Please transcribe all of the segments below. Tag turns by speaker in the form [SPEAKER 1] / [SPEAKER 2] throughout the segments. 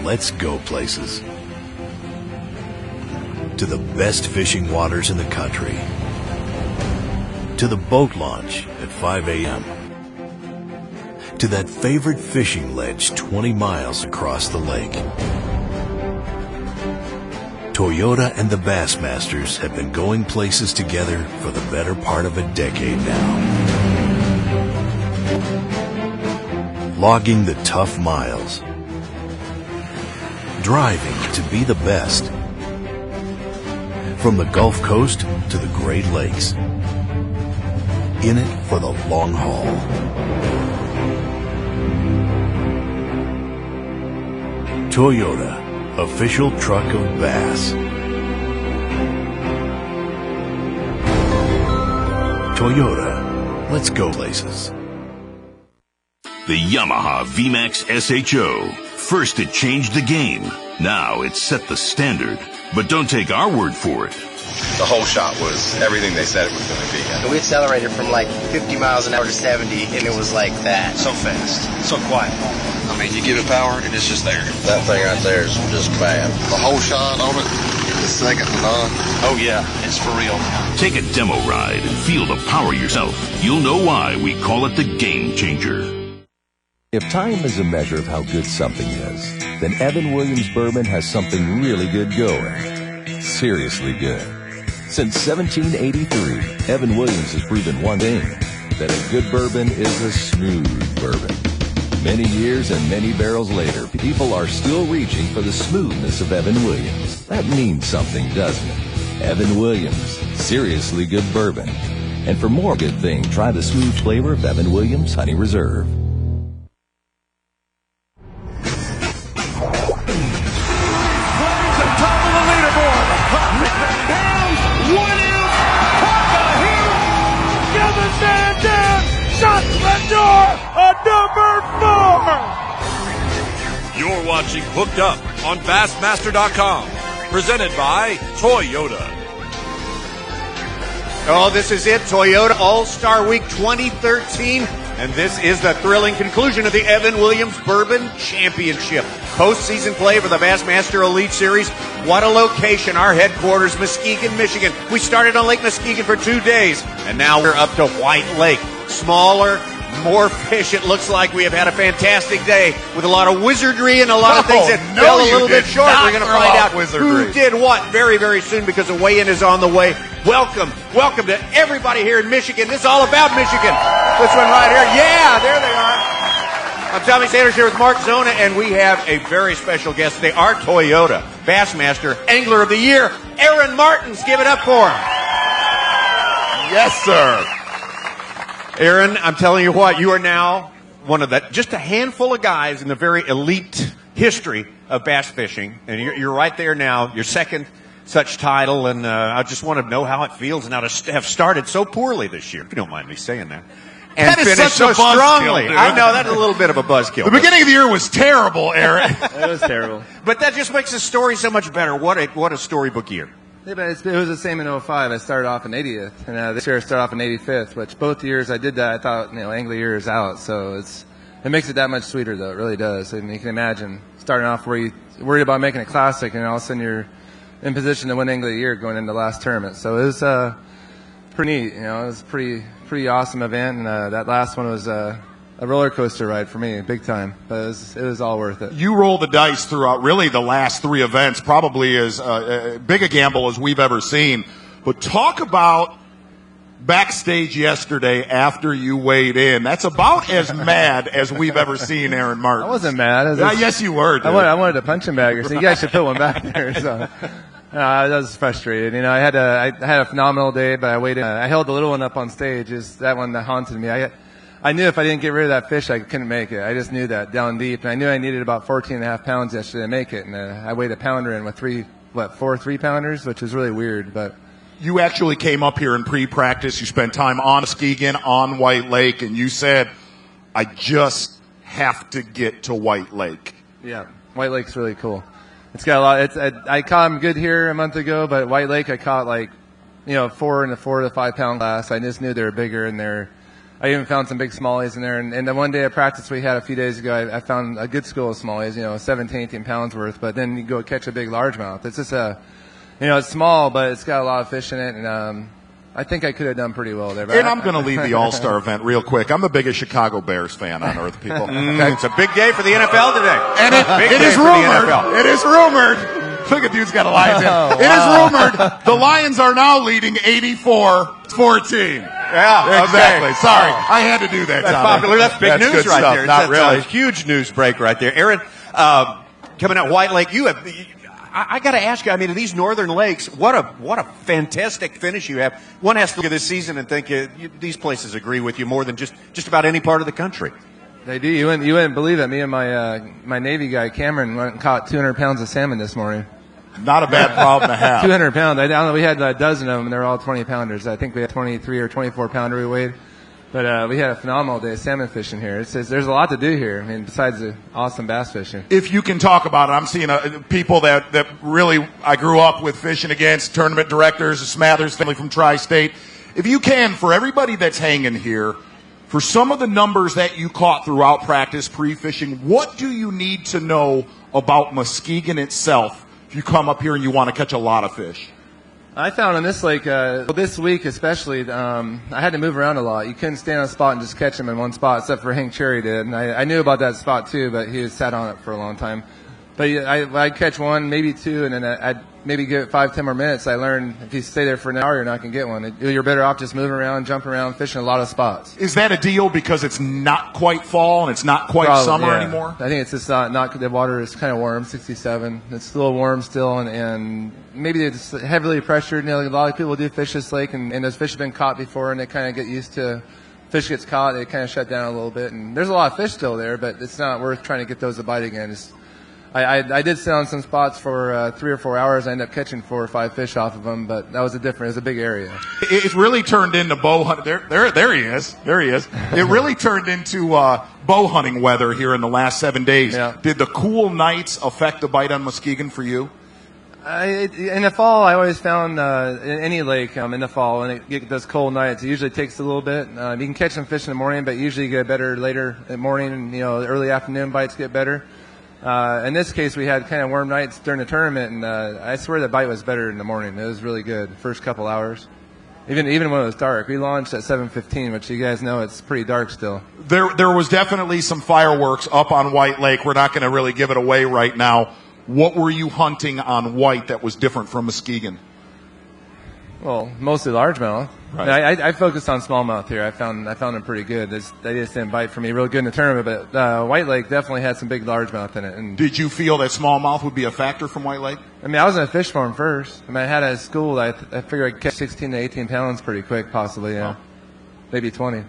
[SPEAKER 1] let's go places. To the best fishing waters in the country. To the boat launch at 5 a.m. To that favorite fishing ledge 20 miles across the lake. Toyota and the Bassmasters have been going places together for the better part of a decade now. Logging the tough miles. Driving to be the best. From the Gulf Coast to the Great Lakes. In it for the long haul. Toyota, official truck of B.A.S.S. Toyota, let's go places.
[SPEAKER 2] The Yamaha VMAX SHO. First it changed the game. Now it's set the standard. But don't take our word for it.
[SPEAKER 3] The whole shot was everything they said it was going to be.
[SPEAKER 4] We accelerated from like 50 miles an hour to 70, and it was like that.
[SPEAKER 5] So fast, so quiet. I mean, you give it power, and it's just there.
[SPEAKER 4] That thing right there is just bad.
[SPEAKER 3] The whole shot on it, the second to none.
[SPEAKER 5] Oh, yeah, it's for real.
[SPEAKER 2] Take a demo ride and feel the power yourself. You'll know why we call it the Game Changer.
[SPEAKER 6] If time is a measure of how good something is, then Evan Williams Bourbon has something really good going. Seriously good. Since 1783, Evan Williams has proven one thing, that a good bourbon is a smooth bourbon. Many years and many barrels later, people are still reaching for the smoothness of Evan Williams. That means something, doesn't it? Evan Williams, seriously good bourbon. And for more good thing, try the smooth flavor of Evan Williams Honey Reserve.
[SPEAKER 7] You're watching Hooked Up on Bassmaster.com. Presented by Toyota.
[SPEAKER 8] Oh, this is it, Toyota All-Star Week 2013. And this is the thrilling conclusion of the Evan Williams Bourbon Championship. Postseason play for the Bassmaster Elite Series. What a location, our headquarters, Muskegon, Michigan. We started on Lake Muskegon for 2 days, and now we're up to White Lake. Smaller, more fish. It looks like we have had a fantastic day with a lot of wizardry and a lot of things that fell a little bit short. We're going to find out who did what very, very soon because the weigh-in is on the way. Welcome to everybody here in Michigan. This is all about Michigan. This one right here. Yeah, there they are. I'm Tommy Sanders here with Mark Zona, and we have a very special guest today, our Toyota Bassmaster Angler of the Year, Aaron Martens. Give it up for him.
[SPEAKER 3] Yes, sir.
[SPEAKER 8] Aaron, I'm telling you what, you are now one of just a handful of guys in the very elite history of bass fishing, and you're right there now, your second such title, and I just want to know how it feels now to have started so poorly this year, if you don't mind me saying that. And
[SPEAKER 3] that is
[SPEAKER 8] finished
[SPEAKER 3] such
[SPEAKER 8] so
[SPEAKER 3] a
[SPEAKER 8] strongly.
[SPEAKER 3] buzzkill, dude.
[SPEAKER 8] I know, that's a little bit of a buzzkill.
[SPEAKER 3] The beginning of the year was terrible, Aaron.
[SPEAKER 9] It was terrible.
[SPEAKER 8] But that just makes the story so much better. What a storybook year.
[SPEAKER 9] Yeah, but it was the same in 05. I started off in 80th, and this year I started off in 85th, which both years I did that, I thought, Angler year is out. So it makes it that much sweeter, though. It really does. I mean, you can imagine starting off where you worried about making a classic, and all of a sudden you're in position to win Angler year going into the last tournament. So it was pretty neat. It was a pretty awesome event, and that last one was a roller coaster ride for me, big time. But it was all worth it.
[SPEAKER 10] You roll the dice throughout really the last three events, probably as big a gamble as we've ever seen. But talk about backstage yesterday after you weighed in. That's about as mad as we've ever seen Aaron Martens.
[SPEAKER 9] I wasn't mad.
[SPEAKER 10] Yes, you were, dude.
[SPEAKER 9] I wanted to punch him back. So you guys should put one back there. So. I was frustrated. I had a phenomenal day, but I waited. I held the little one up on stage. That one that haunted me. I knew if I didn't get rid of that fish, I couldn't make it. I just knew that down deep, and I knew I needed about 14.5 pounds yesterday to make it. And I weighed a pounder in with four 3-pounders, which is really weird. But
[SPEAKER 10] you actually came up here in pre-practice. You spent time on Muskegon, on White Lake, and you said, "I just have to get to White Lake."
[SPEAKER 9] Yeah, White Lake's really cool. It's got a lot. I caught them good here a month ago, but White Lake I caught 4 in the 4 to 5 pound class. I just knew they were bigger and they're I even found some big smallies in there. And the one day of practice we had a few days ago, I found a good school of smallies, 17, 18 pounds worth. But then you go catch a big largemouth. It's just it's small, but it's got a lot of fish in it. And I think I could have done pretty well there. But
[SPEAKER 10] And I'm going to leave the All-Star event real quick. I'm the biggest Chicago Bears fan on earth, people.
[SPEAKER 8] It's a big day for the NFL today.
[SPEAKER 10] And it is rumored. It is rumored. Look at dude's got a Lions in. It is rumored the Lions are now leading 84-14.
[SPEAKER 8] Yeah,
[SPEAKER 10] exactly. Sorry, I had to do that.
[SPEAKER 8] That's popular. That's big news right
[SPEAKER 10] stuff.
[SPEAKER 8] there.
[SPEAKER 10] Not
[SPEAKER 8] That's
[SPEAKER 10] really.
[SPEAKER 8] a huge news break right there. Aaron, coming out White Lake, I got to ask you. I mean, these northern lakes, what a fantastic finish you have. One has to look at this season and think these places agree with you more than just about any part of the country.
[SPEAKER 9] They do. You wouldn't believe it. Me and my Navy guy Cameron went and caught 200 pounds of salmon this morning.
[SPEAKER 10] Not a bad problem to have.
[SPEAKER 9] 200 pounds. I don't know. We had a dozen of them, and they're all 20 pounders. I think we had 23 or 24 pounder we weighed. But we had a phenomenal day of salmon fishing here. There's a lot to do here. I mean, besides the awesome bass fishing.
[SPEAKER 10] If you can talk about it, I'm seeing people that really I grew up with fishing against, tournament directors, the Smathers family from Tri-State. If you can, for everybody that's hanging here, for some of the numbers that you caught throughout practice, pre-fishing, what do you need to know about Muskegon itself if you come up here and you want to catch a lot of fish?
[SPEAKER 9] I found on this lake, this week especially, I had to move around a lot. You couldn't stand on a spot and just catch them in one spot, except for Hank Cherry did. And I knew about that spot too, but he had sat on it for a long time. But I'd catch one, maybe two, and then I'd maybe give it 5-10 more minutes. I learned if you stay there for an hour, you're not going to get one. You're better off just moving around, jumping around, fishing a lot of spots.
[SPEAKER 10] Is that a deal because it's not quite fall and it's not quite summer anymore?
[SPEAKER 9] I think it's just not the water is kind of warm, 67. It's a little warm still, and maybe it's heavily pressured. A lot of people do fish this lake, and those fish have been caught before, and they kind of get used to fish gets caught. They kind of shut down a little bit, and there's a lot of fish still there, but it's not worth trying to get those to bite again. I did sit on some spots for 3 or 4 hours. I ended up catching 4 or 5 fish off of them, but that was it was a big area.
[SPEAKER 10] It really turned into bow hunting. There he is. There he is. It really turned into bow hunting weather here in the last 7 days.
[SPEAKER 9] Yeah.
[SPEAKER 10] Did the cool nights affect the bite on Muskegon for you?
[SPEAKER 9] In the fall, I always found in any lake in the fall, when it gets those cold nights, it usually takes a little bit. You can catch some fish in the morning, but usually you get better later in the morning, and early afternoon bites get better. In this case, we had kind of warm nights during the tournament, and I swear the bite was better in the morning. It was really good, first couple hours. Even when it was dark. We launched at 7:15, which you guys know it's pretty dark still.
[SPEAKER 10] There was definitely some fireworks up on White Lake. We're not going to really give it away right now. What were you hunting on White that was different from Muskegon?
[SPEAKER 9] Well, mostly largemouth.
[SPEAKER 10] Right.
[SPEAKER 9] I focused on smallmouth here. I found them pretty good. They just didn't bite for me real good in the tournament, but White Lake definitely had some big largemouth in it. And
[SPEAKER 10] did you feel that smallmouth would be a factor from White Lake?
[SPEAKER 9] I mean, I was in a fish farm first. I had at school. I figured I'd catch 16 to 18 pounds pretty quick, possibly. Yeah, maybe 20.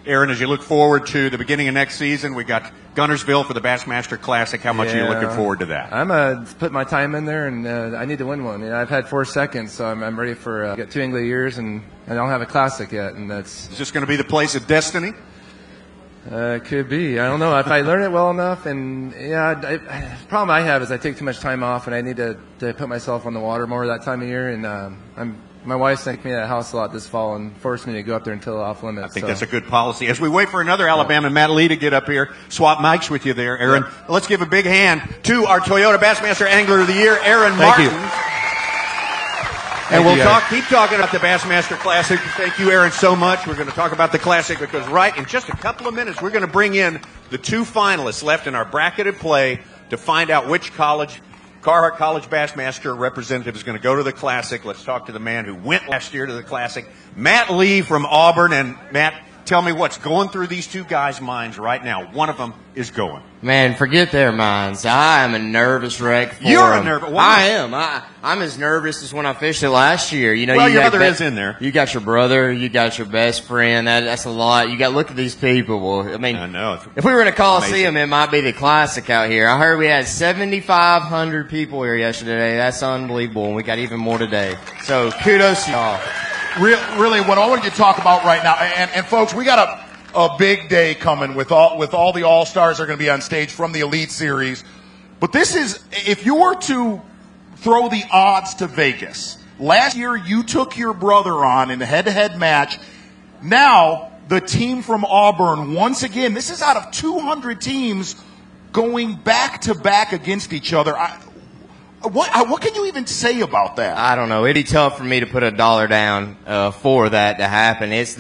[SPEAKER 8] Aaron, as you look forward to the beginning of next season, we got Guntersville for the Bassmaster Classic. How much are you looking forward to that?
[SPEAKER 9] I'm put my time in there, and I need to win one. I've had 4 seconds, so I'm ready for get 2 English years, and I don't have a classic yet. And that's
[SPEAKER 8] is this going to be the place of destiny?
[SPEAKER 9] It could be. I don't know if I learn it well enough. And the problem I have is I take too much time off, and I need to put myself on the water more that time of year. And my wife sent me to the house a lot this fall and forced me to go up there until off limits.
[SPEAKER 8] I think that's a good policy. As we wait for another Alabama, Matt Lee, to get up here, swap mics with you there, Aaron. Yeah. Let's give a big hand to our Toyota Bassmaster Angler of the Year, Aaron Martens. And we'll keep talking about the Bassmaster Classic. Thank you, Aaron, so much. We're going to talk about the Classic because in just a couple of minutes, we're going to bring in the 2 finalists left in our bracketed play to find out which Carhartt College Bassmaster representative is going to go to the Classic. Let's talk to the man who went last year to the Classic, Matt Lee from Auburn. And Matt, tell me what's going through these 2 guys' minds right now. One of them is going.
[SPEAKER 11] Man, forget their minds. I am a nervous wreck for
[SPEAKER 8] You're
[SPEAKER 11] them.
[SPEAKER 8] a nervous.
[SPEAKER 11] I am. I'm as nervous as when I fished it last year.
[SPEAKER 8] Well, your brother is in there.
[SPEAKER 11] You got your brother. You got your best friend. That's a lot. You got to look at these people. I mean,
[SPEAKER 8] I know.
[SPEAKER 11] If we were in a Coliseum, it might be the Classic out here. I heard we had 7,500 people here yesterday. That's unbelievable, and we got even more today. So kudos to y'all.
[SPEAKER 10] Really, what I want you to talk about right now, and folks, we got a big day coming with all the All-Stars are going to be on stage from the Elite Series. But this is, if you were to throw the odds to Vegas, last year you took your brother on in a head-to-head match. Now, the team from Auburn, once again, this is out of 200 teams going back-to-back against each other. What can you even say about that?
[SPEAKER 11] I don't know. It'd be tough for me to put $1 down for that to happen. It's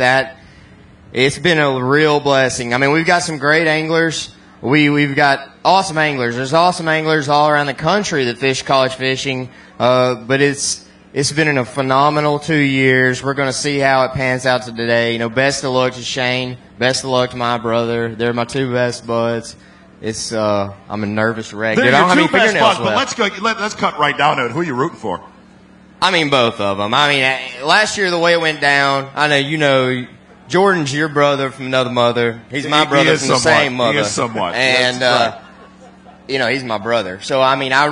[SPEAKER 11] been a real blessing. I mean, we've got some great anglers. We've got awesome anglers. There's awesome anglers all around the country that fish college fishing, but it's been a phenomenal 2 years. We're going to see how it pans out to today. You know, best of luck to Shane. Best of luck to my brother. They're my two best buds. I'm a nervous wreck.
[SPEAKER 10] They're
[SPEAKER 11] Dude, I don't have any
[SPEAKER 10] your two best
[SPEAKER 11] fingernails
[SPEAKER 10] buds,
[SPEAKER 11] left.
[SPEAKER 10] but let's cut right down to it. Who are you rooting for?
[SPEAKER 11] I mean, both of them. I mean, last year the way it went down, I know you know, Jordan's your brother from another mother. He's my brother from the same mother.
[SPEAKER 10] He is somewhat.
[SPEAKER 11] And,
[SPEAKER 10] right.
[SPEAKER 11] you know, he's my brother. So, I mean, I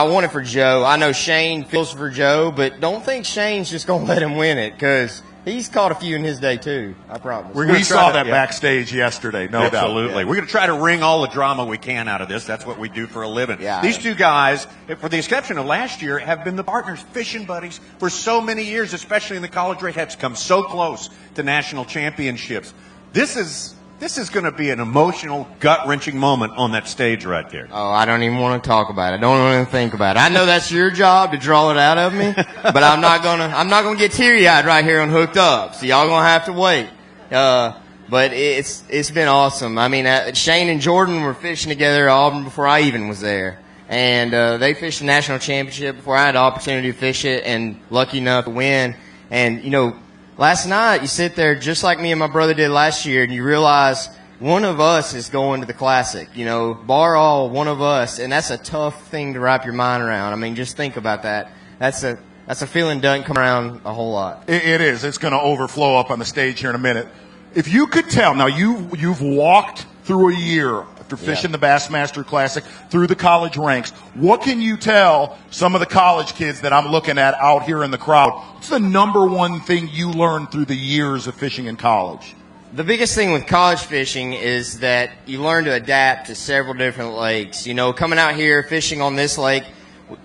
[SPEAKER 11] want it for Joe. I know Shane feels for Joe, but don't think Shane's just going to let him win it, because he's caught a few in his day, too. I promise.
[SPEAKER 10] We saw that backstage yesterday, no doubt.
[SPEAKER 8] Absolutely. We're going to try to wring all the drama we can out of this. That's what we do for a living.
[SPEAKER 11] Yeah.
[SPEAKER 8] These two guys, for the exception of last year, have been the partners, fishing buddies, for so many years, especially in the college race, have come so close to national championships. This is going to be an emotional, gut-wrenching moment on that stage right there.
[SPEAKER 11] Oh, I don't even want to talk about it. I don't even think about it. I know that's your job to draw it out of me, but I'm not gonna get teary-eyed right here on Hooked Up. So y'all gonna have to wait. But it's been awesome. I mean, Shane and Jordan were fishing together at Auburn before I even was there, and they fished the national championship before I had the opportunity to fish it, and lucky enough to win. And you know, last night, you sit there just like me and my brother did last year, and you realize one of us is going to the Classic. You know, bar all, one of us, and that's a tough thing to wrap your mind around. I mean, just think about that. That's a feeling doesn't come around a whole lot.
[SPEAKER 10] It is. It's going to overflow up on the stage here in a minute. If you could tell, now you've walked through a year after fishing the Bassmaster Classic, through the college ranks. What can you tell some of the college kids that I'm looking at out here in the crowd? What's the number one thing you learned through the years of fishing in college?
[SPEAKER 11] The biggest thing with college fishing is that you learn to adapt to several different lakes. You know, coming out here fishing on this lake,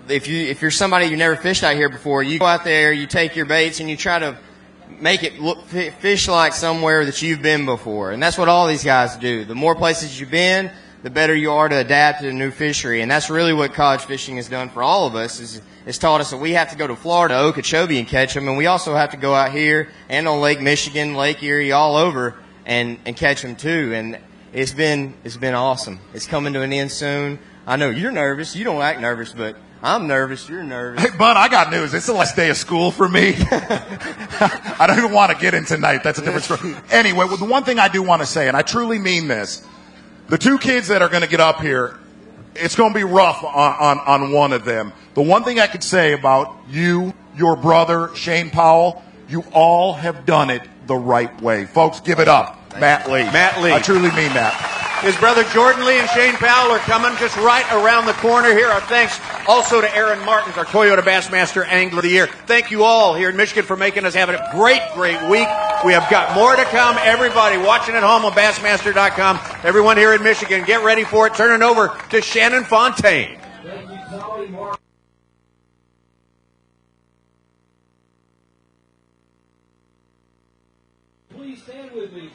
[SPEAKER 11] if you're somebody who never fished out here before, you go out there, you take your baits, and you try to make it look fish like somewhere that you've been before. And that's what all these guys do. The more places you've been, the better you are to adapt to a new fishery. And that's really what college fishing has done for all of us, is it's taught us that we have to go to Florida, Okeechobee, and catch them. And we also have to go out here and on Lake Michigan, Lake Erie, all over and catch them too. And it's been awesome. It's coming to an end soon. I know you're nervous. You don't act nervous, but I'm nervous. You're nervous.
[SPEAKER 10] Hey, Bud, I got news. It's the last day of school for me. I don't even want to get in tonight. That's a different story. Anyway, the one thing I do want to say, and I truly mean this, the two kids that are going to get up here, it's going to be rough on one of them. The one thing I could say about you, your brother, Shane Powell, you all have done it the right way. Folks, give it up. Matt Lee.
[SPEAKER 8] Matt Lee.
[SPEAKER 10] I truly mean that.
[SPEAKER 8] His brother Jordan Lee and Shane Powell are coming just right around the corner here. Our thanks also to Aaron Martens, our Toyota Bassmaster Angler of the Year. Thank you all here in Michigan for making us have a great week. We have got more to come. Everybody watching at home on Bassmaster.com, everyone here in Michigan, get ready for it. Turning over to Shannon Fontaine.
[SPEAKER 12] Thank you, Tony Martin. Please stand with me.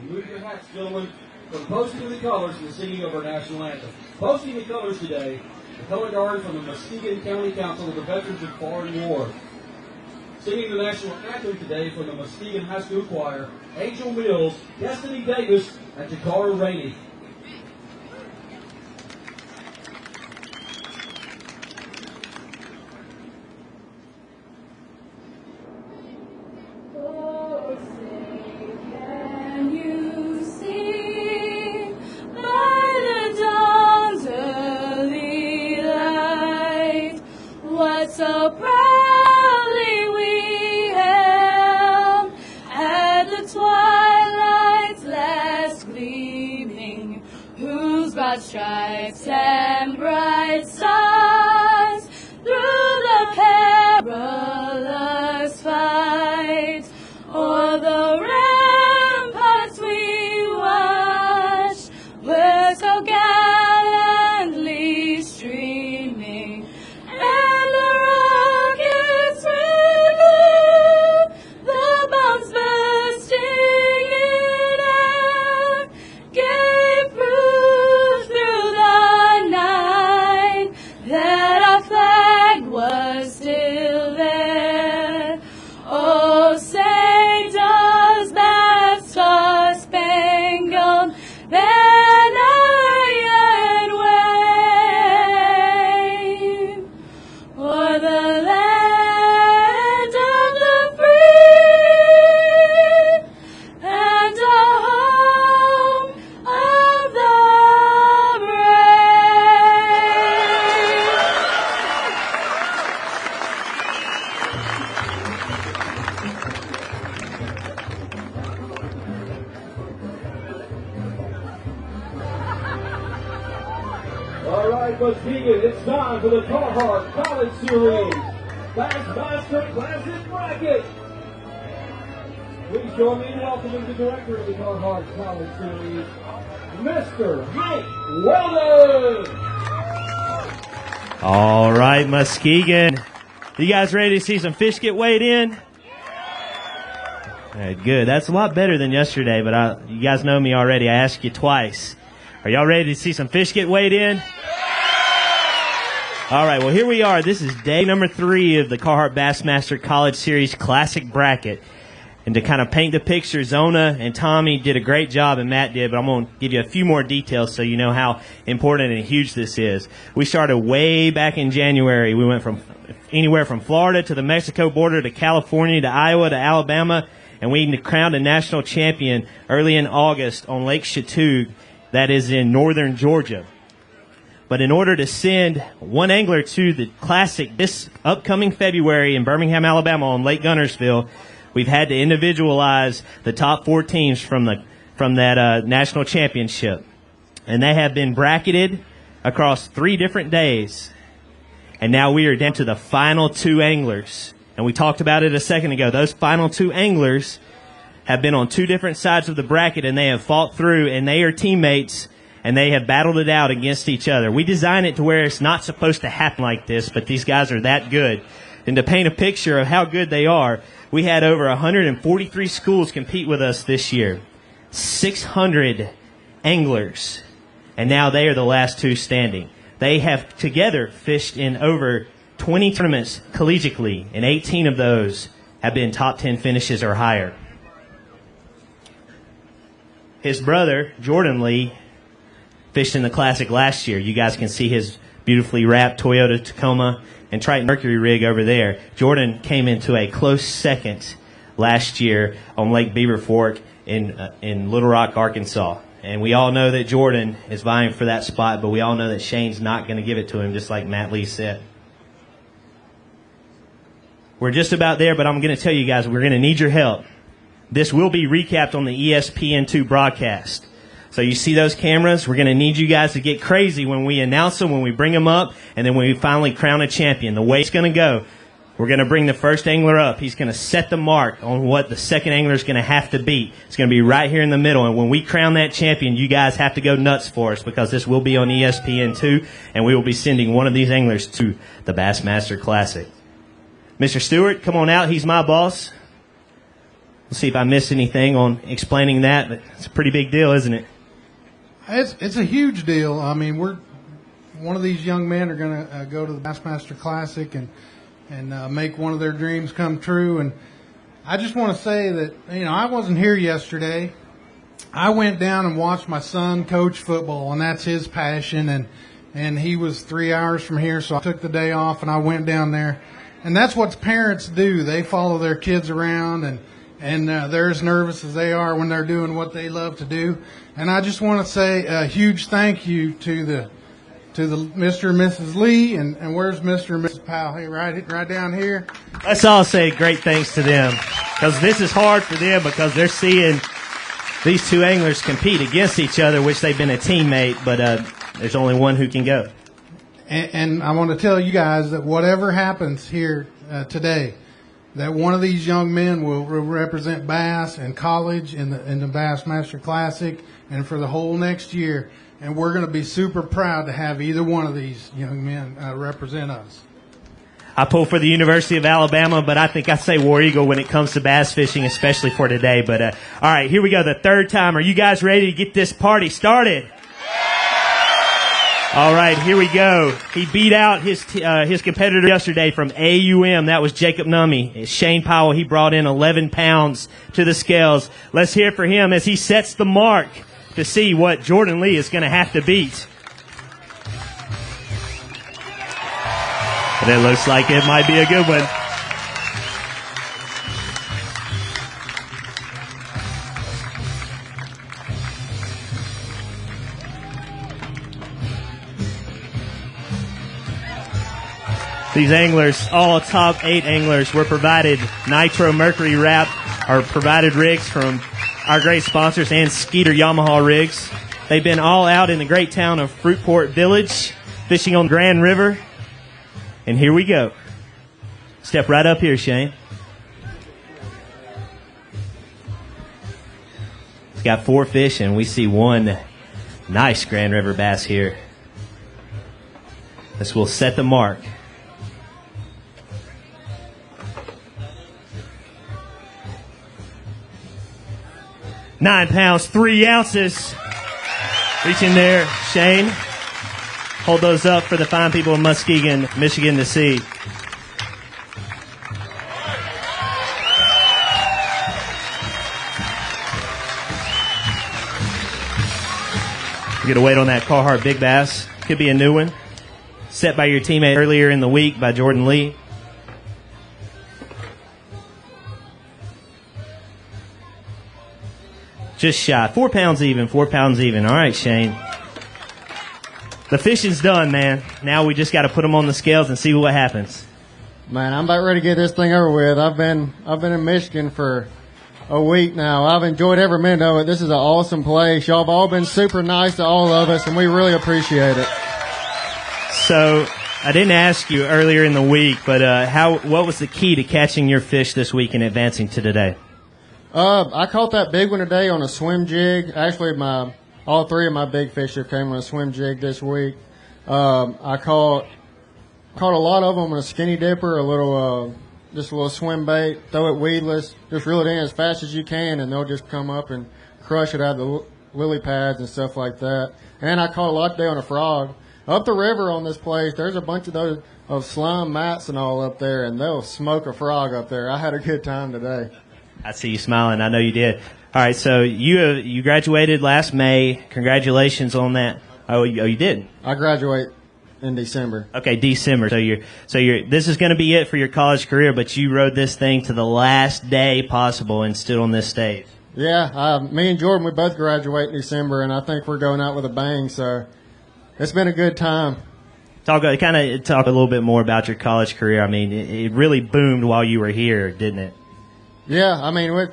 [SPEAKER 12] Remove your hats, gentlemen, from posting the colors and the singing of our national anthem. Posting the colors today, the color guard from the Muskegon County Council of the Veterans of Foreign War. Singing the national anthem today from the Muskegon High School Choir, Angel Mills, Destiny Davis, and Takara Rainey.
[SPEAKER 13] So proudly we hailed at the twilight's last gleaming, whose broad stripes and bright stars through the perilous fight o'er the ramparts we watched, were so gallantly streaming. The bombs bursting for the land of the free and a home of the
[SPEAKER 12] All right, Muskegon, it's time for the Carhartt College Series Bassmaster Classic Bracket. Please join me in welcoming the director of the Carhartt College Series, Mr. Mike Weldon.
[SPEAKER 14] All right, Muskegon. You guys ready to see some fish get weighed in? All right, good. That's a lot better than yesterday, but you guys know me already. I asked you twice. Are y'all ready to see some fish get weighed in? All right, well, here we are. This is day number 3 of the Carhartt Bassmaster College Series Classic Bracket. And to kind of paint the picture, Zona and Tommy did a great job, and Matt did, but I'm going to give you a few more details so you know how important and huge this is. We started way back in January. We went from anywhere from Florida to the Mexico border to California to Iowa to Alabama, and we crowned a national champion early in August on Lake Chattooga, that is in northern Georgia. But in order to send one angler to the Classic this upcoming February in Birmingham, Alabama on Lake Gunnersville, we've had to individualize the top 4 teams from that national championship. And they have been bracketed across 3 different days. And now we are down to the final 2 anglers. And we talked about it a second ago. Those final 2 anglers have been on 2 different sides of the bracket, and they have fought through, and they are teammates, and they have battled it out against each other. We designed it to where it's not supposed to happen like this, but these guys are that good. And to paint a picture of how good they are, we had over 143 schools compete with us this year, 600 anglers, and now they are the last 2 standing. They have together fished in over 20 tournaments collegiately, and 18 of those have been top 10 finishes or higher. His brother, Jordan Lee, fished in the Classic last year. You guys can see his beautifully wrapped Toyota Tacoma and Triton Mercury rig over there. Jordan came into a close second last year on Lake Beaver Fork in Little Rock, Arkansas. And we all know that Jordan is vying for that spot, but we all know that Shane's not going to give it to him, just like Matt Lee said. We're just about there, but I'm going to tell you guys, we're going to need your help. This will be recapped on the ESPN2 broadcast. So you see those cameras? We're going to need you guys to get crazy when we announce them, when we bring them up, and then when we finally crown a champion. The way it's going to go, we're going to bring the first angler up. He's going to set the mark on what the second angler is going to have to beat. It's going to be right here in the middle. And when we crown that champion, you guys have to go nuts for us, because this will be on ESPN2, and we will be sending one of these anglers to the Bassmaster Classic. Mr. Stewart, come on out. He's my boss. We'll see if I missed anything on explaining that, but it's a pretty big deal, isn't it?
[SPEAKER 15] It's a huge deal. I mean, one of these young men are going to go to the Bassmaster Classic and make one of their dreams come true. And I just want to say that, I wasn't here yesterday. I went down and watched my son coach football, and that's his passion. And he was 3 hours from here, so I took the day off and I went down there. And that's what parents do. They follow their kids around, and they're as nervous as they are when they're doing what they love to do. And I just want to say a huge thank you to the Mr. and Mrs. Lee, and where's Mr. and Mrs. Powell? Hey, right down here.
[SPEAKER 14] Let's all say great thanks to them, because this is hard for them, because they're seeing these 2 anglers compete against each other, which they've been a teammate, but there's only one who can go.
[SPEAKER 15] And I want to tell you guys that whatever happens here today, that one of these young men will represent Bass and college in the Bassmaster Classic and for the whole next year. And we're going to be super proud to have either one of these young men represent us.
[SPEAKER 14] I pull for the University of Alabama, but I think I say War Eagle when it comes to bass fishing, especially for today. But all right, here we go, the 3rd time. Are you guys ready to get this party started? All right, here we go. He beat out his competitor yesterday from AUM. That was Jacob Nummy. Shane Powell, he brought in 11 pounds to the scales. Let's hear for him as he sets the mark to see what Jordan Lee is going to have to beat. And it looks like it might be a good one. These anglers, all top 8 anglers, were provided nitro mercury wrap, or provided rigs from our great sponsors and Skeeter Yamaha rigs. They've been all out in the great town of Fruitport Village, fishing on Grand River. And here we go. Step right up here, Shane. It's got 4 fish, and we see one nice Grand River bass here. This will set the mark. 9 pounds, 3 ounces. Reach in there, Shane. Hold those up for the fine people of Muskegon, Michigan to see. You get to wait on that Carhartt Big Bass. Could be a new one. Set by your teammate earlier in the week by Jordan Lee. Just shy. 4 pounds even, 4 pounds even. All right, Shane. The fishing's done, man. Now we just got to put them on the scales and see what happens.
[SPEAKER 16] Man, I'm about ready to get this thing over with. I've been in Michigan for a week now. I've enjoyed every minute of it. This is an awesome place. Y'all have all been super nice to all of us, and we really appreciate it.
[SPEAKER 14] So I didn't ask you earlier in the week, but what was the key to catching your fish this week and advancing to today?
[SPEAKER 16] I caught that big one today on a swim jig. Actually, all 3 of my big fish have came on a swim jig this week. I caught a lot of them on a skinny dipper, just a little swim bait. Throw it weedless, just reel it in as fast as you can, and they'll just come up and crush it out of the lily pads and stuff like that. And I caught a lot today on a frog. Up the river on this place, there's a bunch of those of slime mats and all up there, and they'll smoke a frog up there. I had a good time today.
[SPEAKER 14] I see you smiling. I know you did. All right, so you graduated last May. Congratulations on that. Oh, you did?
[SPEAKER 16] I graduate in December.
[SPEAKER 14] Okay, December. So this is going to be it for your college career, but you rode this thing to the last day possible and stood on this stage.
[SPEAKER 16] Yeah, me and Jordan, we both graduate in December, and I think we're going out with a bang, so it's been a good time.
[SPEAKER 14] Talk a little bit more about your college career. I mean, it really boomed while you were here, didn't it?
[SPEAKER 16] Yeah, I mean,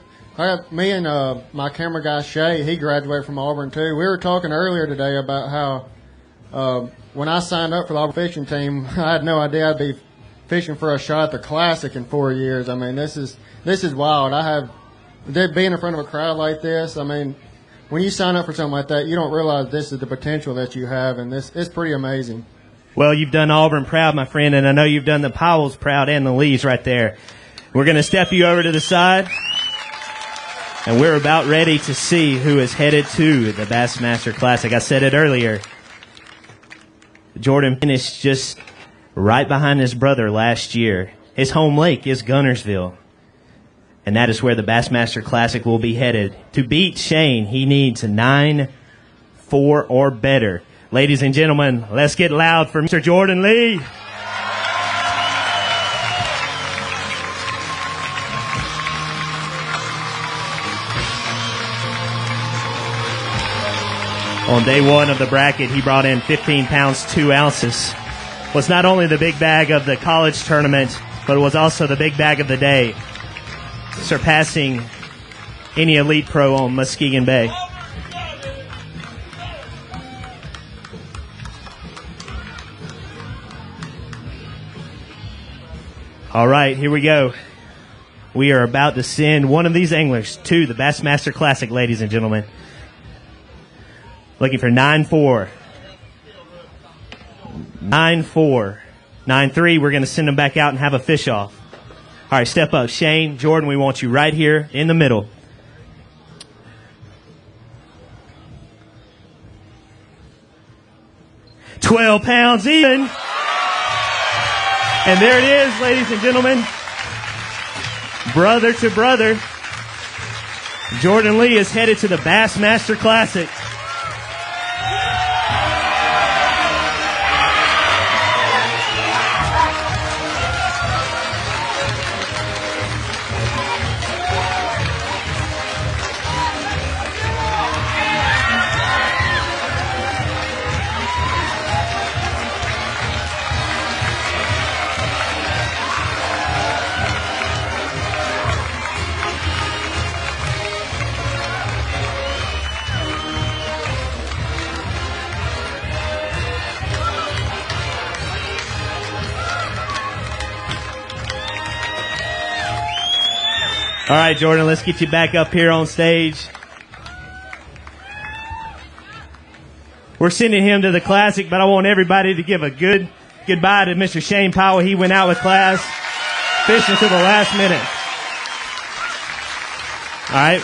[SPEAKER 16] me and my camera guy, Shay, he graduated from Auburn, too. We were talking earlier today about how when I signed up for the Auburn fishing team, I had no idea I'd be fishing for a shot at the Classic in 4 years. I mean, this is wild. Being in front of a crowd like this, I mean, when you sign up for something like that, you don't realize this is the potential that you have, and it's pretty amazing.
[SPEAKER 14] Well, you've done Auburn proud, my friend, and I know you've done the Powells proud and the Lees right there. We're going to step you over to the side, and we're about ready to see who is headed to the Bassmaster Classic. I said it earlier. Jordan finished just right behind his brother last year. His home lake is Gunnersville, and that is where the Bassmaster Classic will be headed. To beat Shane, he needs a 9-4 or better. Ladies and gentlemen, let's get loud for Mr. Jordan Lee. On day 1 of the bracket, he brought in 15 pounds, 2 ounces. Was not only the big bag of the college tournament, but it was also the big bag of the day, surpassing any elite pro on Muskegon Bay. All right, here we go. We are about to send one of these anglers to the Bassmaster Classic, ladies and gentlemen. Looking for 9-4. 9-4. 9-3, we're going to send them back out and have a fish off. All right, step up. Shane, Jordan, we want you right here in the middle. $12 pounds even. And there it is, ladies and gentlemen. Brother to brother. Jordan Lee is headed to the Bassmaster Classic. All right, Jordan, let's get you back up here on stage. We're sending him to the Classic, but I want everybody to give a good goodbye to Mr. Shane Powell. He went out with class, fishing to the last minute. All right.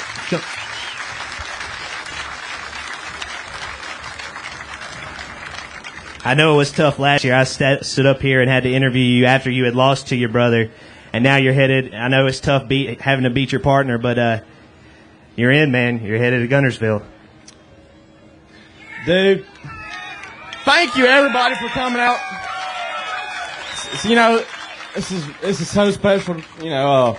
[SPEAKER 14] I know it was tough last year. I stood up here and had to interview you after you had lost to your brother, and now you're headed. I know it's tough having to beat your partner, but you're in, man. You're headed to Guntersville.
[SPEAKER 17] Dude, thank you everybody for coming out. You know, this is so special. You know,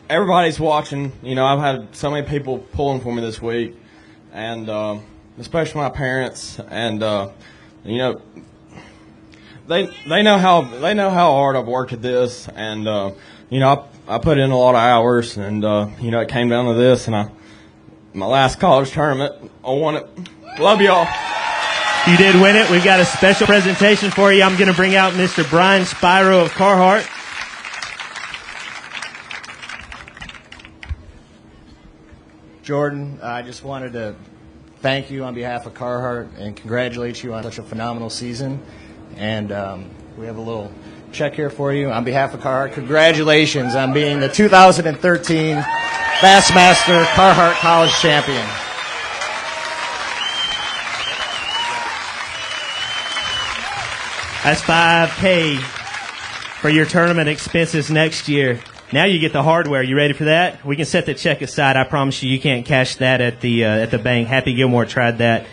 [SPEAKER 17] everybody's watching. You know, I've had so many people pulling for me this week, and especially my parents. And you know, they know how hard I've worked at this, and you know, I put in a lot of hours, and you know, it came down to this, and my last college tournament, I won it. Love y'all.
[SPEAKER 14] You did win it. We've got a special presentation for you. I'm going to bring out Mr. Brian Spiro of Carhartt.
[SPEAKER 18] Jordan, I just wanted to thank you on behalf of Carhartt and congratulate you on such a phenomenal season. And we have a little check here for you on behalf of Carhartt. Congratulations on being the 2013 Bassmaster Carhartt College Champion.
[SPEAKER 14] That's $5,000 for your tournament expenses next year. Now you get the hardware. You ready for that? We can set the check aside. I promise you can't cash that at the bank. Happy Gilmore tried that.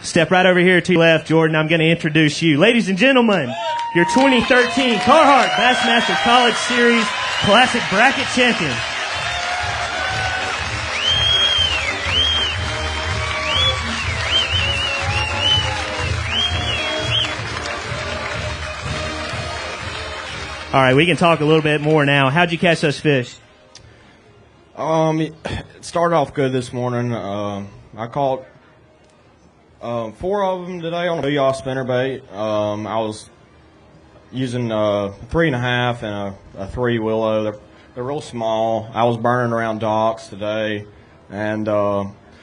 [SPEAKER 14] Step right over here to your left, Jordan. I'm going to introduce you. Ladies and gentlemen, your 2013 Carhartt Bassmaster College Series Classic Bracket Champion. All right, we can talk a little bit more now. How'd you catch those fish?
[SPEAKER 17] It started off good this morning. I caught 4 of them today on a B.A.S. spinnerbait. I was using 3.5 and a 3 willow. They're real small. I was burning around docks today, and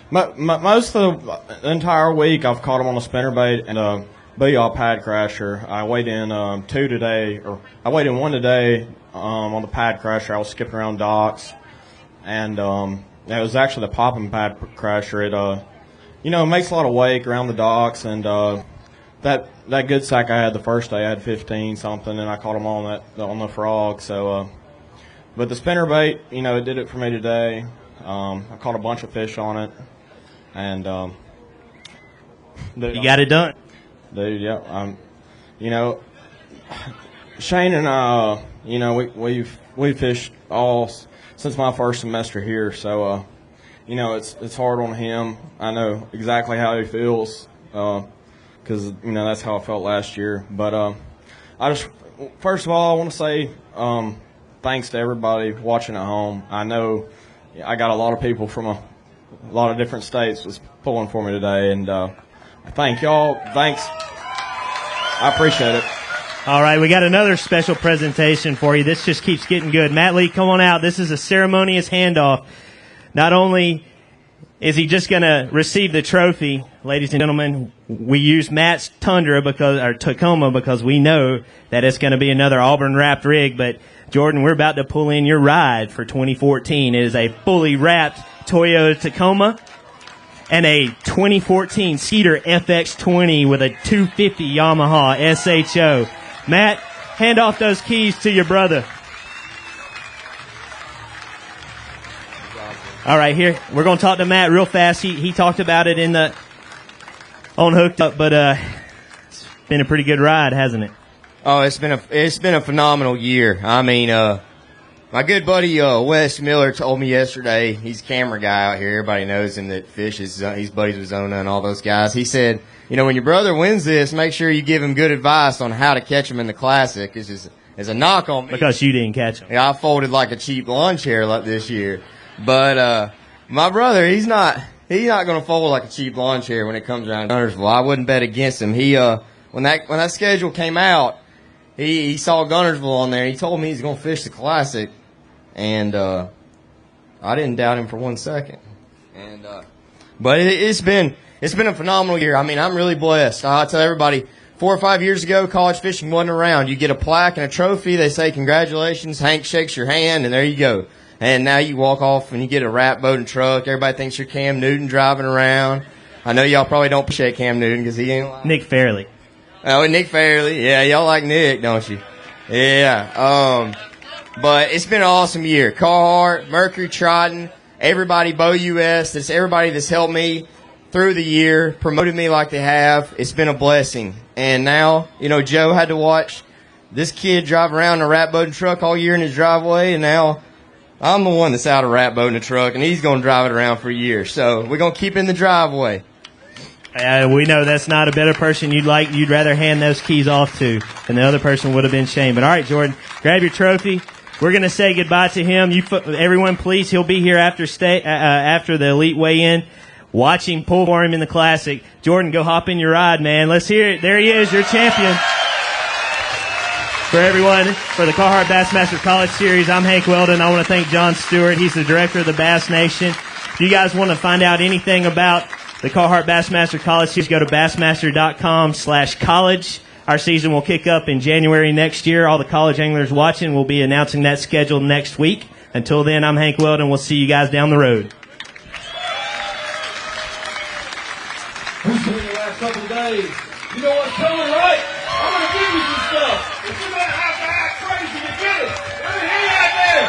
[SPEAKER 17] most of the entire week I've caught them on a spinnerbait and a B.A.S. pad crasher. I weighed in 2 today, or I weighed in 1 today on the pad crasher. I was skipping around docks, and it was actually the popping pad crasher. It you know, it makes a lot of wake around the docks, and that good sack I had the first day, I had 15 something, and I caught them on the frog. So, but the spinnerbait, you know, it did it for me today. I caught a bunch of fish on it, and
[SPEAKER 14] you got it done.
[SPEAKER 17] Dude, yeah. You know, Shane and I, you know, we've fished all since my first semester here, so you know, it's hard on him. I know exactly how he feels, because you know, that's how I felt last year. But first of all, I want to say thanks to everybody watching at home. I know I got a lot of people from a lot of different states was pulling for me today, and thank y'all. Thanks. I appreciate it.
[SPEAKER 14] All right, we got another special presentation for you. This just keeps getting good. Matt Lee, come on out. This is a ceremonious handoff. Not only is he just going to receive the trophy, ladies and gentlemen, we use Matt's Tacoma because we know that it's going to be another Auburn wrapped rig. But Jordan, we're about to pull in your ride for 2014. It is a fully wrapped Toyota Tacoma and a 2014 Cedar FX20 with a 250 Yamaha SHO. Matt, hand off those keys to your brother. All right, here, we're going to talk to Matt real fast. He talked about it on Hooked Up, but it's been a pretty good ride, hasn't it?
[SPEAKER 11] Oh, it's been a phenomenal year. I mean, my good buddy Wes Miller told me yesterday. He's a camera guy out here. Everybody knows him that fishes. He's buddies with Zona and all those guys. He said, you know, when your brother wins this, make sure you give him good advice on how to catch him in the Classic. It's just as a knock on me
[SPEAKER 14] because you didn't catch him.
[SPEAKER 11] Yeah, I folded like a cheap lawn chair like this year. But my brother, he's not going to fold like a cheap lawn chair when it comes around to Guntersville. I wouldn't bet against him. He when that schedule came out, he saw Guntersville on there. He told me he's going to fish the Classic. and I didn't doubt him for 1 second. And but it's been a phenomenal year. I mean, I'm really blessed. I tell everybody, 4 or 5 years ago, college fishing wasn't around. You get a plaque and a trophy. They say congratulations. Hank shakes your hand, and there you go. And now you walk off and you get a wrap boat and truck. Everybody thinks you're Cam Newton driving around. I know y'all probably don't appreciate Cam Newton because he ain't lying.
[SPEAKER 14] Nick Fairley.
[SPEAKER 11] Oh, Nick Fairley. Yeah, y'all like Nick, don't you? Yeah. But it's been an awesome year. Carhartt, Mercury Triton, everybody, B.A.S.S, that's everybody that's helped me through the year, promoted me like they have. It's been a blessing. And now, Joe had to watch this kid drive around in a wrap boat and truck all year in his driveway, and now I'm the one that's out of wrap boat in a truck, and he's going to drive it around for years. So we're going to keep in the driveway.
[SPEAKER 14] We know that's not a better person you'd rather hand those keys off to than the other person would have been Shane. But all right, Jordan, grab your trophy. We're going to say goodbye to him. Everyone, please, he'll be here after the elite weigh-in. Watch him pull for him in the Classic. Jordan, go hop in your ride, man. Let's hear it. There he is, your champion. For everyone, for the Carhartt Bassmaster College Series, I'm Hank Weldon. I want to thank John Stewart. He's the director of the Bass Nation. If you guys want to find out anything about the Carhartt Bassmaster College Series, go to bassmaster.com/college. Our season will kick up in January next year. All the college anglers watching will be announcing that schedule next week. Until then, I'm Hank Weldon. We'll see you guys down the road.
[SPEAKER 12] Who's been the last couple of days? You know what's coming, right? I'm going to give you some stuff. If you're going to have to act crazy to get it, let me hear you out there.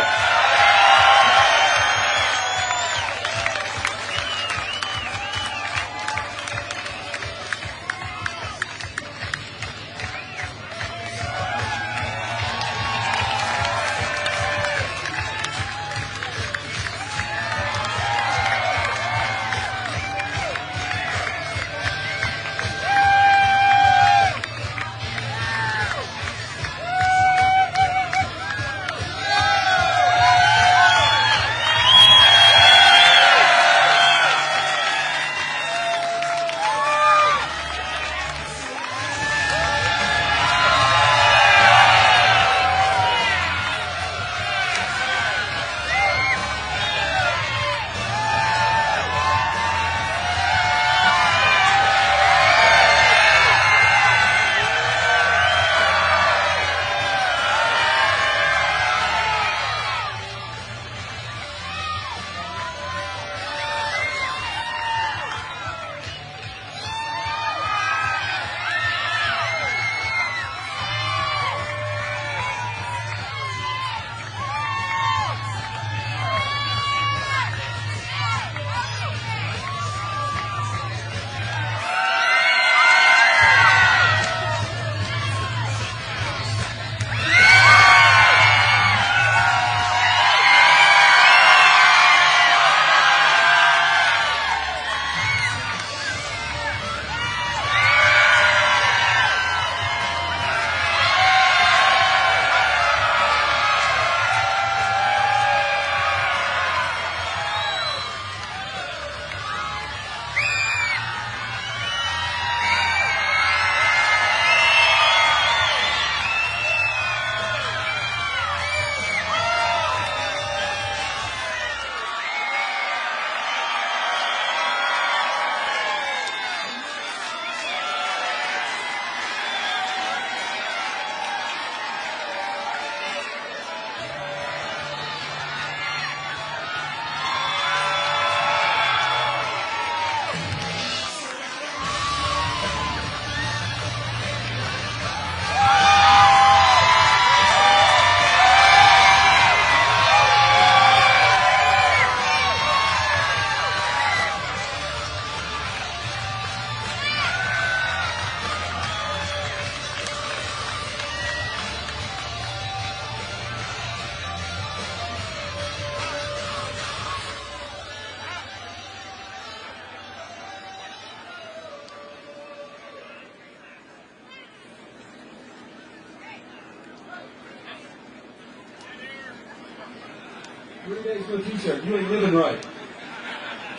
[SPEAKER 12] Days no t-shirt. You ain't living right.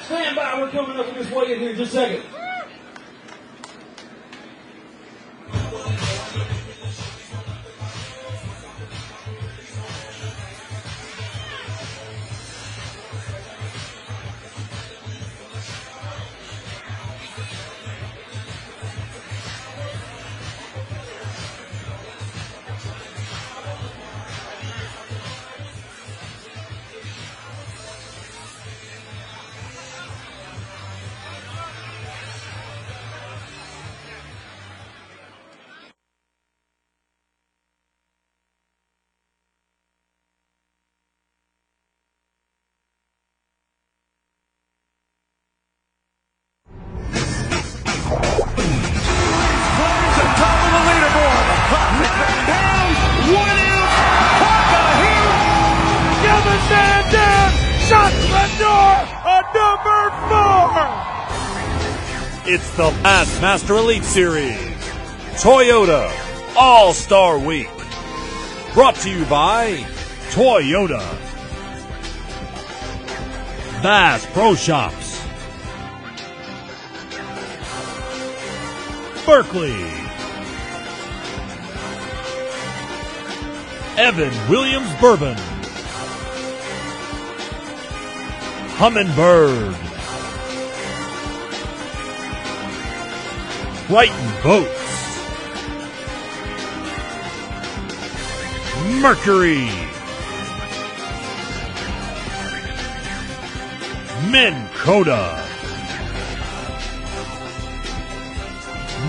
[SPEAKER 12] Stand by. We're coming up with this weigh in here in just a second.
[SPEAKER 7] It's the Bassmaster Elite Series, Toyota All-Star Week. Brought to you by Toyota, Bass Pro Shops, Berkeley, Evan Williams Bourbon, Humminbird, Brighton Boats, Mercury, Minn Kota,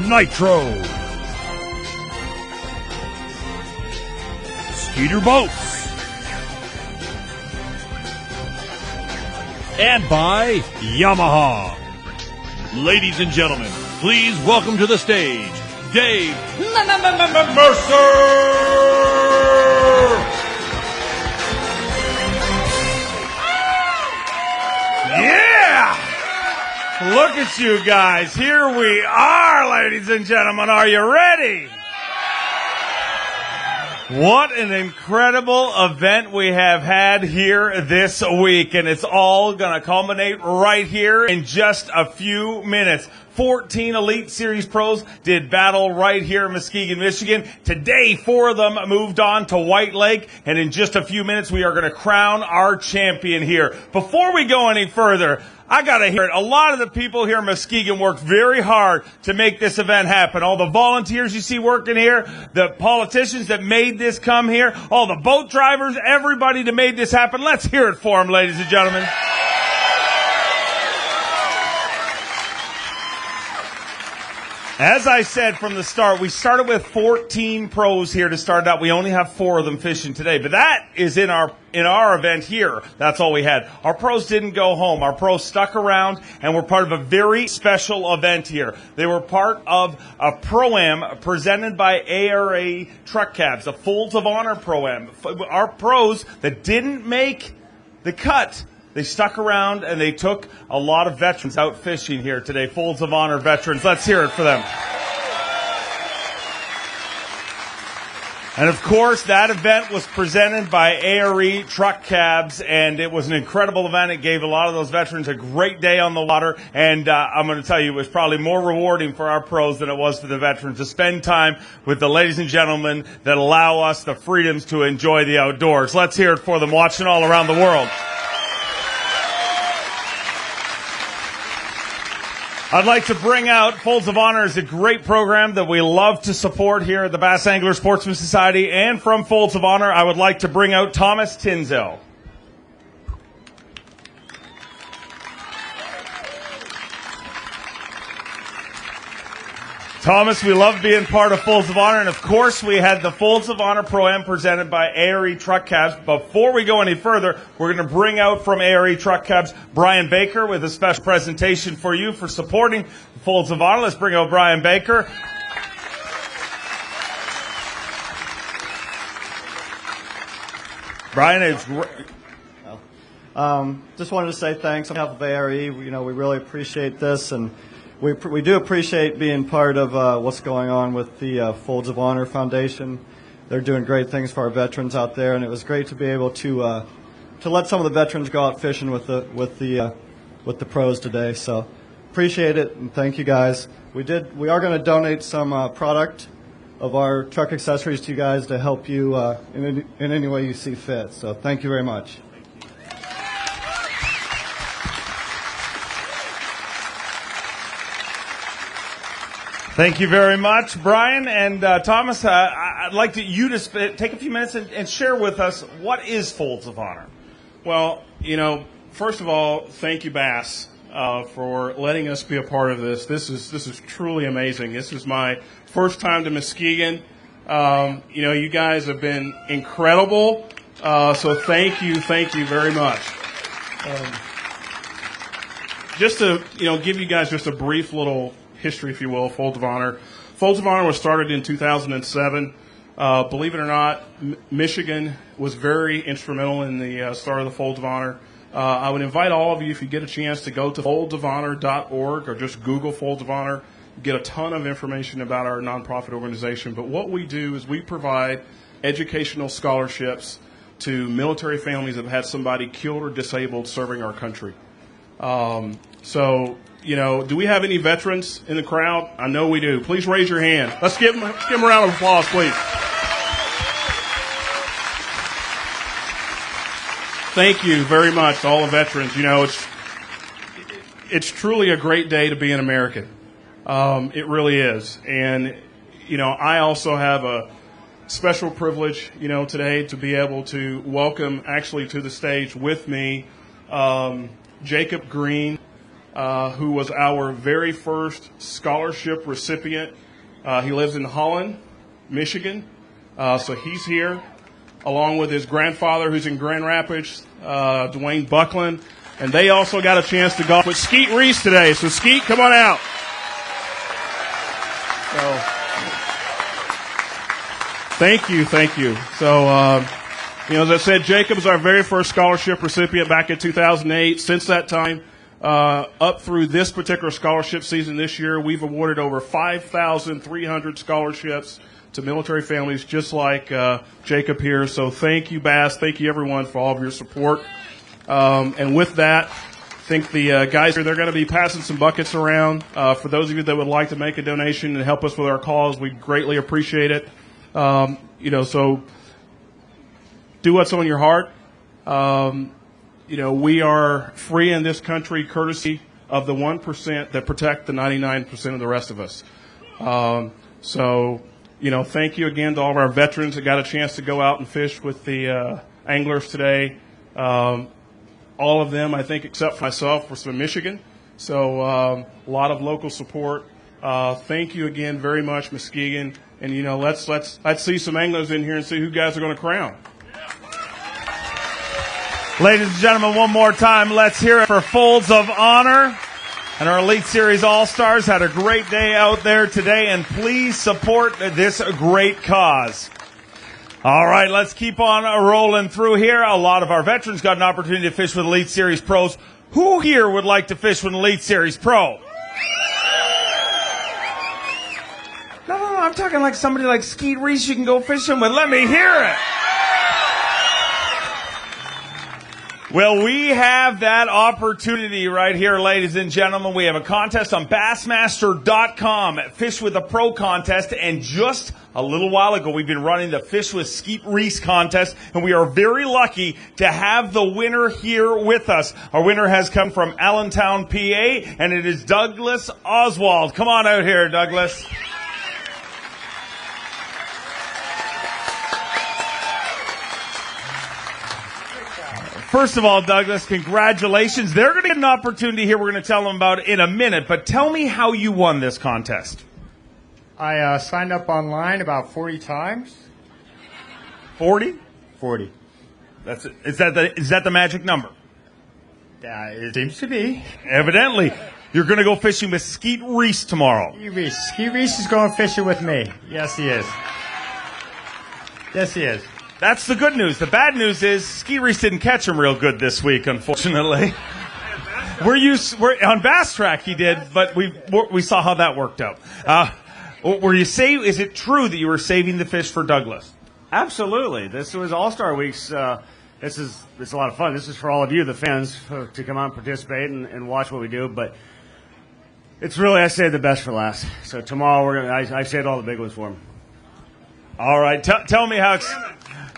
[SPEAKER 7] Nitro, Skeeter Boats, and by Yamaha. Ladies and gentlemen, please welcome to the stage, Dave Mercer!
[SPEAKER 19] Yeah! Look at you guys. Here we are, ladies and gentlemen. Are you ready? What an incredible event we have had here this week, and it's all going to culminate right here in just a few minutes. 14 Elite Series pros did battle right here in Muskegon, Michigan. Today, 4 of them moved on to White Lake, and in just a few minutes, we are going to crown our champion here. Before we go any further, I got to hear it. A lot of the people here in Muskegon worked very hard to make this event happen. All the volunteers you see working here, the politicians that made this come here, all the boat drivers, everybody that made this happen. Let's hear it for them, ladies and gentlemen. As I said from the start, we started with 14 pros here to start out. We only have 4 of them fishing today, but that is in our event here. That's all we had. Our pros didn't go home. Our pros stuck around and were part of a very special event here. They were part of a Pro-Am presented by ARA Truck Cabs, a Folds of Honor Pro-Am. Our pros that didn't make the cut, they stuck around and they took a lot of veterans out fishing here today. Folds of Honor veterans. Let's hear it for them. And of course, that event was presented by ARE Truck Cabs, and it was an incredible event. It gave a lot of those veterans a great day on the water, and I'm going to tell you, it was probably more rewarding for our pros than it was for the veterans to spend time with the ladies and gentlemen that allow us the freedoms to enjoy the outdoors. Let's hear it for them watching all around the world. I'd like to bring out Folds of Honor is a great program that we love to support here at the Bass Angler Sportsman Society. And from Folds of Honor, I would like to bring out Thomas Tinzel. Thomas, we love being part of Folds of Honor, and of course we had the Folds of Honor Pro-Am presented by ARE Truck Cabs. Before we go any further, we're going to bring out from ARE Truck Cabs Brian Baker with a special presentation for you for supporting Folds of Honor. Let's bring out Brian Baker. Brian, it's great.
[SPEAKER 20] Just wanted to say thanks on behalf of ARE. We really appreciate this, and we do appreciate being part of what's going on with the Folds of Honor Foundation. They're doing great things for our veterans out there, and it was great to be able to let some of the veterans go out fishing with the pros today. So appreciate it, and thank you guys. We are going to donate some product of our truck accessories to you guys to help you in any way you see fit. So thank you very much.
[SPEAKER 19] Thank you very much, Brian. And Thomas, I'd like you to take a few minutes and share with us what is Folds of Honor.
[SPEAKER 21] Well, first of all, thank you, B.A.S.S, for letting us be a part of this. This is truly amazing. This is my first time to Muskegon. You guys have been incredible. So thank you very much. Just to give you guys just a brief little history, if you will, Folds of Honor. Folds of Honor was started in 2007. Believe it or not, Michigan was very instrumental in the start of the Folds of Honor. I would invite all of you, if you get a chance, to go to foldsofhonor.org or just Google Folds of Honor. Get a ton of information about our nonprofit organization. But what we do is we provide educational scholarships to military families that have had somebody killed or disabled serving our country. So, do we have any veterans in the crowd? I know we do. Please raise your hand. Let's give them a round of applause, please. Thank you very much to all the veterans. It's truly a great day to be an American. It really is. And, I also have a special privilege, today to be able to welcome actually to the stage with me Jacob Green, who was our very first scholarship recipient. He lives in Holland, Michigan. So he's here, along with his grandfather, who's in Grand Rapids, Dwayne Buckland. And they also got a chance to golf with Skeet Reese today. So, Skeet, come on out. So, thank you. So, as I said, Jacob is our very first scholarship recipient back in 2008. Since that time, up through this particular scholarship season this year, we've awarded over 5,300 scholarships to military families just like Jacob here. So thank you, B.A.S S. Thank you, everyone, for all of your support. And with that, I think the guys here, they're going to be passing some buckets around. For those of you that would like to make a donation and help us with our cause, we greatly appreciate it. So do what's on your heart. We are free in this country courtesy of the 1% that protect the 99% of the rest of us. Thank you again to all of our veterans that got a chance to go out and fish with the anglers today. All of them, I think, except for myself, were from Michigan. So a lot of local support. Thank you again very much, Muskegon. And, let's see some anglers in here and see who guys are going to crown.
[SPEAKER 19] Ladies and gentlemen, one more time, let's hear it for Folds of Honor. And our Elite Series All-Stars had a great day out there today, and please support this great cause. All right, let's keep on rolling through here. A lot of our veterans got an opportunity to fish with Elite Series pros. Who here would like to fish with an Elite Series pro? No, I'm talking like somebody like Skeet Reese you can go fishing with. Let me hear it. Well, we have that opportunity right here, ladies and gentlemen. We have a contest on Bassmaster.com, Fish with a Pro contest, and just a little while ago, we've been running the Fish with Skeet Reese contest, and we are very lucky to have the winner here with us. Our winner has come from Allentown, PA, and it is Douglas Oswald. Come on out here, Douglas. First of all, Douglas, congratulations. They're going to get an opportunity here we're going to tell them about in a minute, but tell me how you won this contest.
[SPEAKER 1] I signed up online about 40 times.
[SPEAKER 19] 40?
[SPEAKER 1] 40.
[SPEAKER 19] That's it. Is that the magic number?
[SPEAKER 1] It seems to be.
[SPEAKER 19] Evidently. You're going to go fishing with Skeet Reese tomorrow.
[SPEAKER 1] Skeet Reese is going fishing with me. Yes, he is. Yes, he is.
[SPEAKER 19] That's the good news. The bad news is Skeet Reese didn't catch him real good this week, unfortunately. On Bass Track he did, but we saw how that worked out. Is it true that you were saving the fish for Douglas?
[SPEAKER 22] Absolutely. This was All-Star Weeks. It's a lot of fun. This is for all of you, the fans, to come out and participate and watch what we do. But it's really, I saved the best for last. So tomorrow I saved all the big ones for him.
[SPEAKER 19] All right. Tell me how.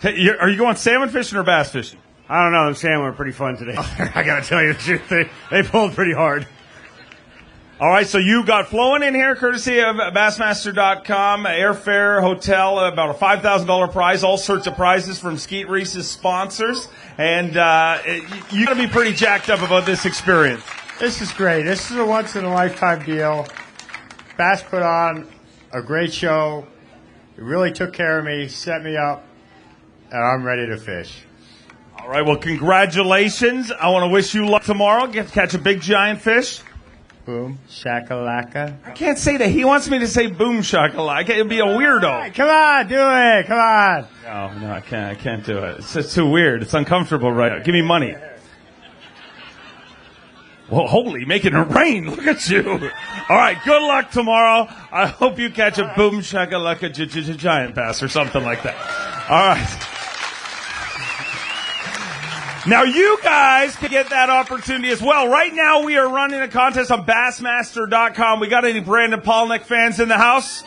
[SPEAKER 19] Are you going salmon fishing or bass fishing?
[SPEAKER 22] I don't know. The salmon were pretty fun today. I got to tell you the truth. They pulled pretty hard.
[SPEAKER 19] All right, so you got flowing in here, courtesy of Bassmaster.com, airfare, hotel, about a $5,000 prize, all sorts of prizes from Skeet Reese's sponsors, and you got to be pretty jacked up about this experience.
[SPEAKER 1] This is great. This is a once-in-a-lifetime deal. Bass put on a great show. He really took care of me, set me up, and I'm ready to fish.
[SPEAKER 19] All right, well, congratulations. I want to wish you luck tomorrow. Get to catch a big, giant fish.
[SPEAKER 1] Boom, shakalaka.
[SPEAKER 19] I can't say that. He wants me to say boom shakalaka. It'd be a weirdo.
[SPEAKER 1] Right, come on, do it. Come on.
[SPEAKER 19] No, I can't do it. It's too weird. It's uncomfortable right now. Give me money. Well, holy, making it rain. Look at you. All right, good luck tomorrow. I hope you catch a boom shakalaka giant bass or something like that. All right. Now, you guys can get that opportunity as well. Right now, we are running a contest on Bassmaster.com. We got any Brandon Polnick fans in the house?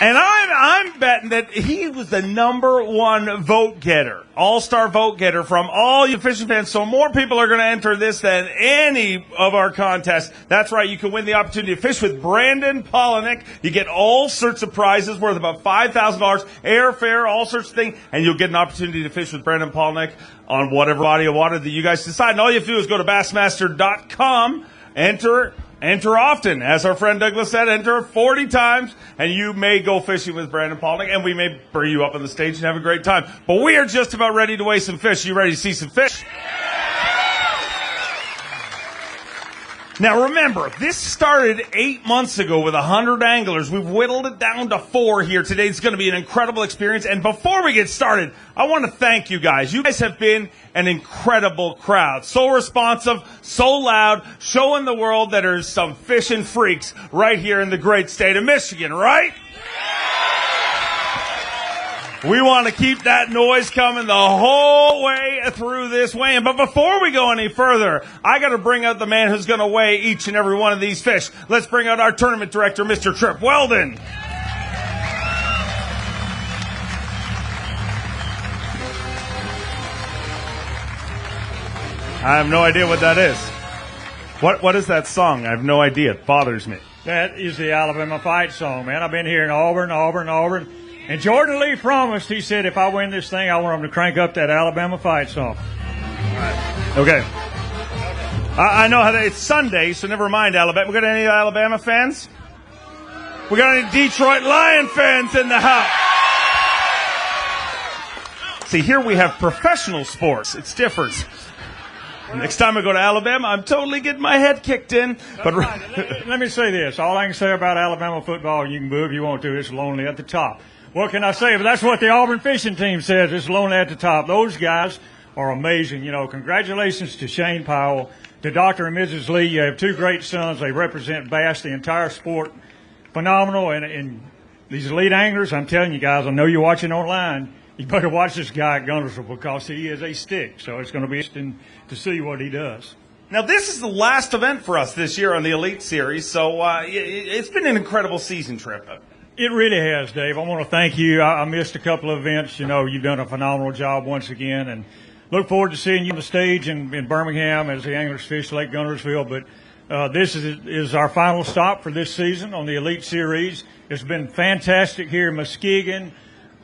[SPEAKER 19] And I'm betting that he was the #1 vote getter, all-star vote getter from all you fishing fans. So more people are going to enter this than any of our contests. That's right. You can win the opportunity to fish with Brandon Polnick. You get all sorts of prizes worth about $5,000, airfare, all sorts of things, and you'll get an opportunity to fish with Brandon Polnick on whatever body of water that you guys decide. And all you have to do is go to Bassmaster.com, Enter often. As our friend Douglas said, enter 40 times, and you may go fishing with Brandon Polnick, and we may bring you up on the stage and have a great time. But we are just about ready to weigh some fish. You ready to see some fish? Now remember, this started 8 months ago with 100 anglers. We've whittled it down to 4 here today. It's going to be an incredible experience. And before we get started, I want to thank you guys. You guys have been an incredible crowd. So responsive, so loud, showing the world that there's some fishing freaks right here in the great state of Michigan, right? We want to keep that noise coming the whole way through this weigh-in. But before we go any further, I got to bring out the man who's going to weigh each and every one of these fish. Let's bring out our tournament director, Mr. Trip Weldon. I have no idea what that is. What is that song? I have no idea. It bothers me.
[SPEAKER 4] That is the Alabama fight song, man. I've been here in Auburn. And Jordan Lee promised, he said, if I win this thing, I want him to crank up that Alabama fight song.
[SPEAKER 19] All right. Okay. I know how it's Sunday, so never mind Alabama. We got any Alabama fans? We got any Detroit Lion fans in the house? See, here we have professional sports. It's different. Next time I go to Alabama, I'm totally getting my head kicked in. But
[SPEAKER 4] let me say this. All I can say about Alabama football, you can boo if you want to, it's lonely at the top. What can I say? But that's what the Auburn fishing team says. It's lonely at the top. Those guys are amazing. You know, congratulations to Shane Powell, to Dr. and Mrs. Lee. You have 2 great sons. They represent B.A.S.S, the entire sport. Phenomenal. And these elite anglers, I'm telling you guys, I know you're watching online. You better watch this guy at Guntersville because he is a stick. So it's going to be interesting to see what he does.
[SPEAKER 19] Now, this is the last event for us this year on the Elite Series, so it's been an incredible season, Trip.
[SPEAKER 4] It really has, Dave. I want to thank you. I missed a couple of events. You know, you've done a phenomenal job once again, and look forward to seeing you on the stage in Birmingham as the anglers fish Lake Guntersville. But this is our final stop for this season on the Elite Series. It's been fantastic here in Muskegon,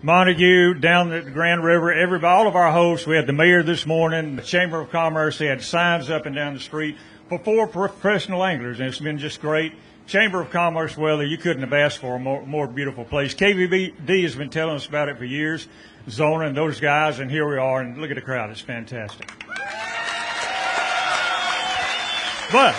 [SPEAKER 4] Montague, down the Grand River, all of our hosts. We had the mayor this morning, the Chamber of Commerce. They had signs up and down the street for 4 professional anglers, and it's been just great. Chamber of Commerce, well, you couldn't have asked for a more beautiful place. KVD has been telling us about it for years, Zona and those guys, and here we are, and look at the crowd. It's fantastic. But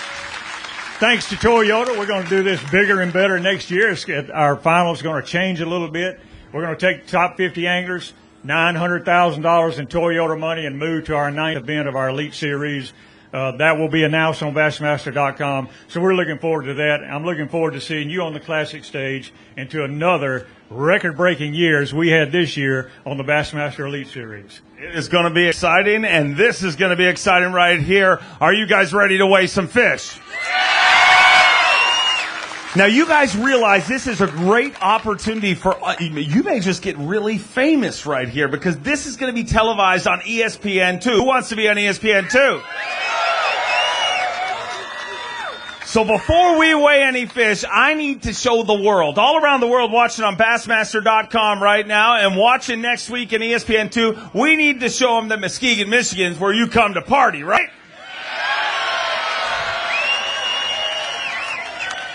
[SPEAKER 4] thanks to Toyota, we're going to do this bigger and better next year. Our final is going to change a little bit. We're going to take the top 50 anglers, $900,000 in Toyota money, and move to our 9th event of our Elite Series. That will be announced on Bassmaster.com. So we're looking forward to that. I'm looking forward to seeing you on the Classic stage and to another record-breaking year as we had this year on the Bassmaster Elite Series.
[SPEAKER 19] It is going to be exciting, and this is going to be exciting right here. Are you guys ready to weigh some fish? Now, you guys realize this is a great opportunity for you may just get really famous right here because this is going to be televised on ESPN2. Who wants to be on ESPN2? So before we weigh any fish, I need to show the world, all around the world watching on Bassmaster.com right now and watching next week in ESPN2, we need to show them that Muskegon, Michigan is where you come to party, right?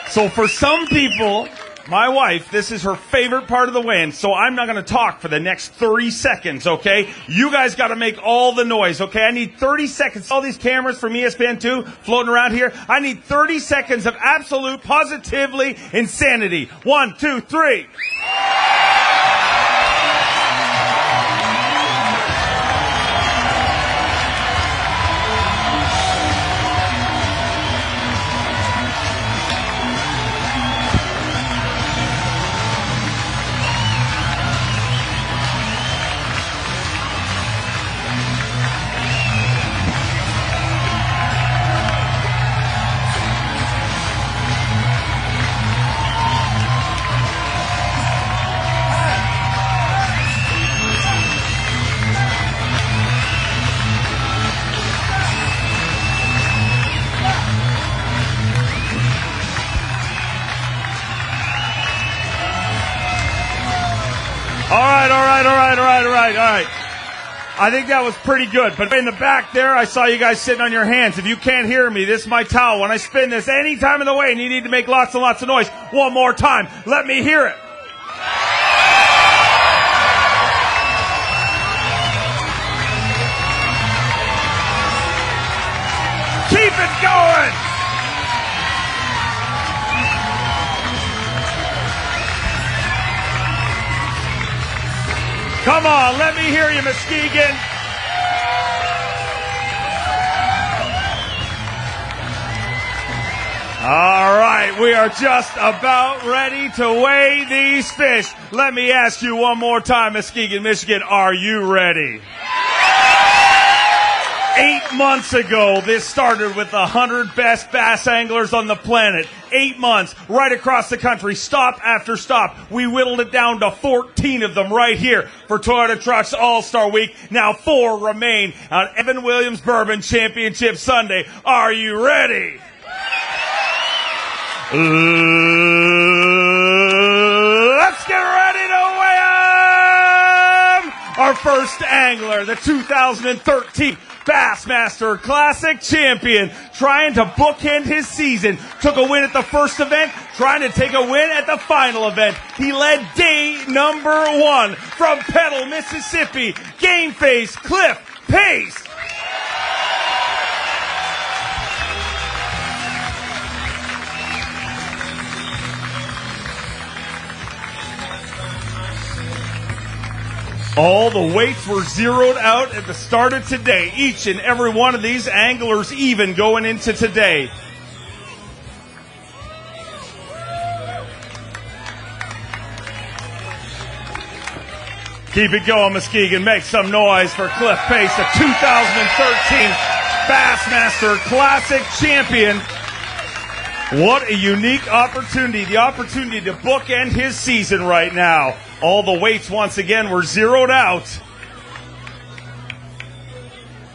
[SPEAKER 19] So for some people, my wife, this is her favorite part of the weigh-in, so I'm not going to talk for the next 30 seconds, okay? You guys got to make all the noise, okay? I need 30 seconds. All these cameras from ESPN2 floating around here, I need 30 seconds of absolute, positively insanity. 1, 2, 3. right. I think that was pretty good. But in the back there, I saw you guys sitting on your hands. If you can't hear me, this is my towel. When I spin this any time of the way and you need to make lots and lots of noise, one more time, let me hear it. Keep it going. Come on, let me hear you, Muskegon. All right, we are just about ready to weigh these fish. Let me ask you one more time, Muskegon, Michigan, are you ready? 8 months ago, this started with the 100 best bass anglers on the planet. 8 months, right across the country, stop after stop. We whittled it down to 14 of them right here for Toyota Trucks All-Star Week. Now 4 remain on Evan Williams Bourbon Championship Sunday. Are you ready? Let's get ready to weigh 'em! Our first angler, the 2013 Bassmaster Classic champion, trying to bookend his season. Took a win at the first event, trying to take a win at the final event. He led day number 1 from Petal, Mississippi. Game face, Cliff Pace. All the weights were zeroed out at the start of today. Each and every one of these anglers even going into today. Keep it going, Muskegon. Make some noise for Cliff Pace, the 2013 Bassmaster Classic champion. What a unique opportunity. The opportunity to bookend his season right now. All the weights once again were zeroed out.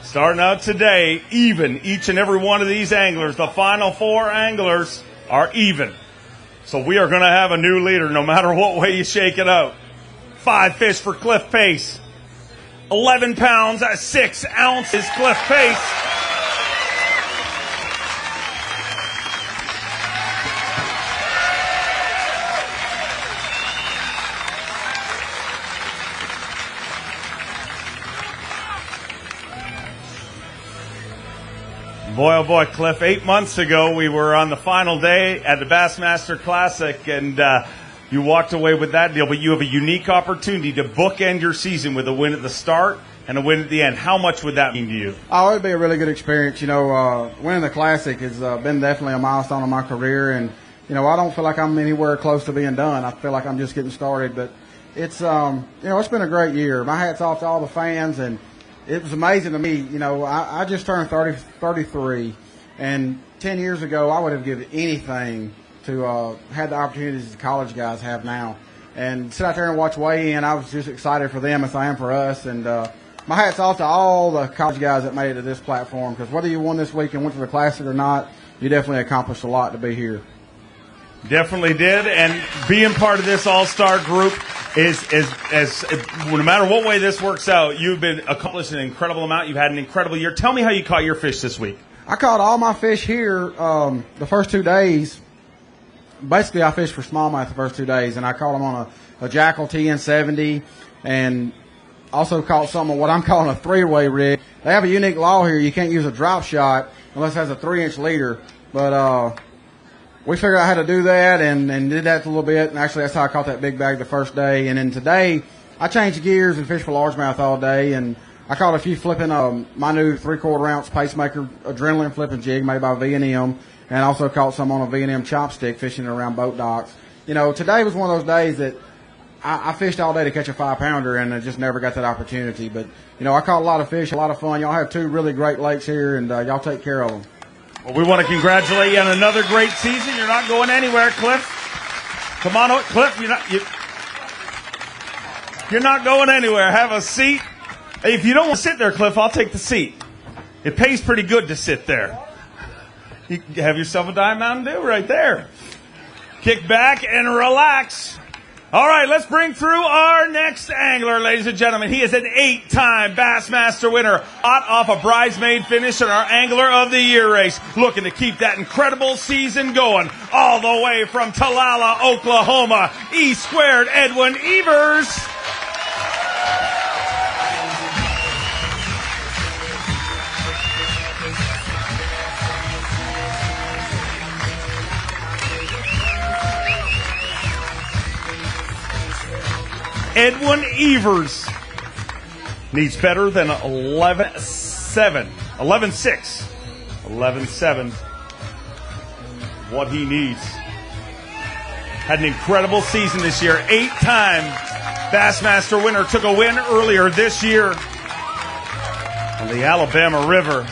[SPEAKER 19] Starting out today, even. Each and every one of these anglers, the final 4 anglers, are even. So we are going to have a new leader no matter what way you shake it out. 5 fish for Cliff Pace. 11 pounds at 6 ounces, Cliff Pace. Boy, oh boy, Cliff, 8 months ago, we were on the final day at the Bassmaster Classic, and you walked away with that deal, but you have a unique opportunity to bookend your season with a win at the start and a win at the end. How much would that mean to you?
[SPEAKER 2] Oh, it would be a really good experience. You know, winning the Classic has been definitely a milestone in my career, and, you know, I don't feel like I'm anywhere close to being done. I feel like I'm just getting started, but it's, you know, it's been a great year. My hat's off to all the fans, and it was amazing to me. You know, I just turned 33, and 10 years ago I would have given anything to have the opportunities the college guys have now. And sit out there and watch weigh in, I was just excited for them as I am for us. And my hat's off to all the college guys that made it to this platform, because whether you won this week and went to the Classic or not, you definitely accomplished a lot to be here.
[SPEAKER 19] Definitely did, and being part of this all-star group is no matter what way this works out, you've been accomplished an incredible amount. You've had an incredible year. Tell me how you caught your fish this week.
[SPEAKER 2] I caught all my fish here the first 2 days. Basically, I fished for smallmouth the first 2 days, and I caught them on a Jackal TN70, and also caught some on what I'm calling a 3-way rig. They have a unique law here. You can't use a drop shot unless it has a 3-inch leader, but we figured out how to do that and did that a little bit. And actually, that's how I caught that big bag the first day. And then today, I changed gears and fished for largemouth all day. And I caught a few flipping my new 3/4 ounce pacemaker adrenaline flipping jig made by V&M. And also caught some on a V&M chopstick fishing around boat docks. You know, today was one of those days that I fished all day to catch a 5-pounder, and I just never got that opportunity. But, you know, I caught a lot of fish, a lot of fun. Y'all have 2 really great lakes here, and y'all take care of them.
[SPEAKER 19] Well, we want to congratulate you on another great season. You're not going anywhere, Cliff. Come on, Cliff. You're not going anywhere. Have a seat. Hey, if you don't want to sit there, Cliff, I'll take the seat. It pays pretty good to sit there. You have yourself a Diet Mountain Dew right there. Kick back and relax. All right, let's bring through our next angler, ladies and gentlemen. He is an 8-time Bassmaster winner, hot off a bridesmaid finish in our Angler of the Year race, looking to keep that incredible season going. All the way from Talala, Oklahoma, E-squared Edwin Evers. Edwin Evers needs better than 11-7. 11-6. 11-7. What he needs. Had an incredible season this year. 8-time Bassmaster winner. Took a win earlier this year on the Alabama River.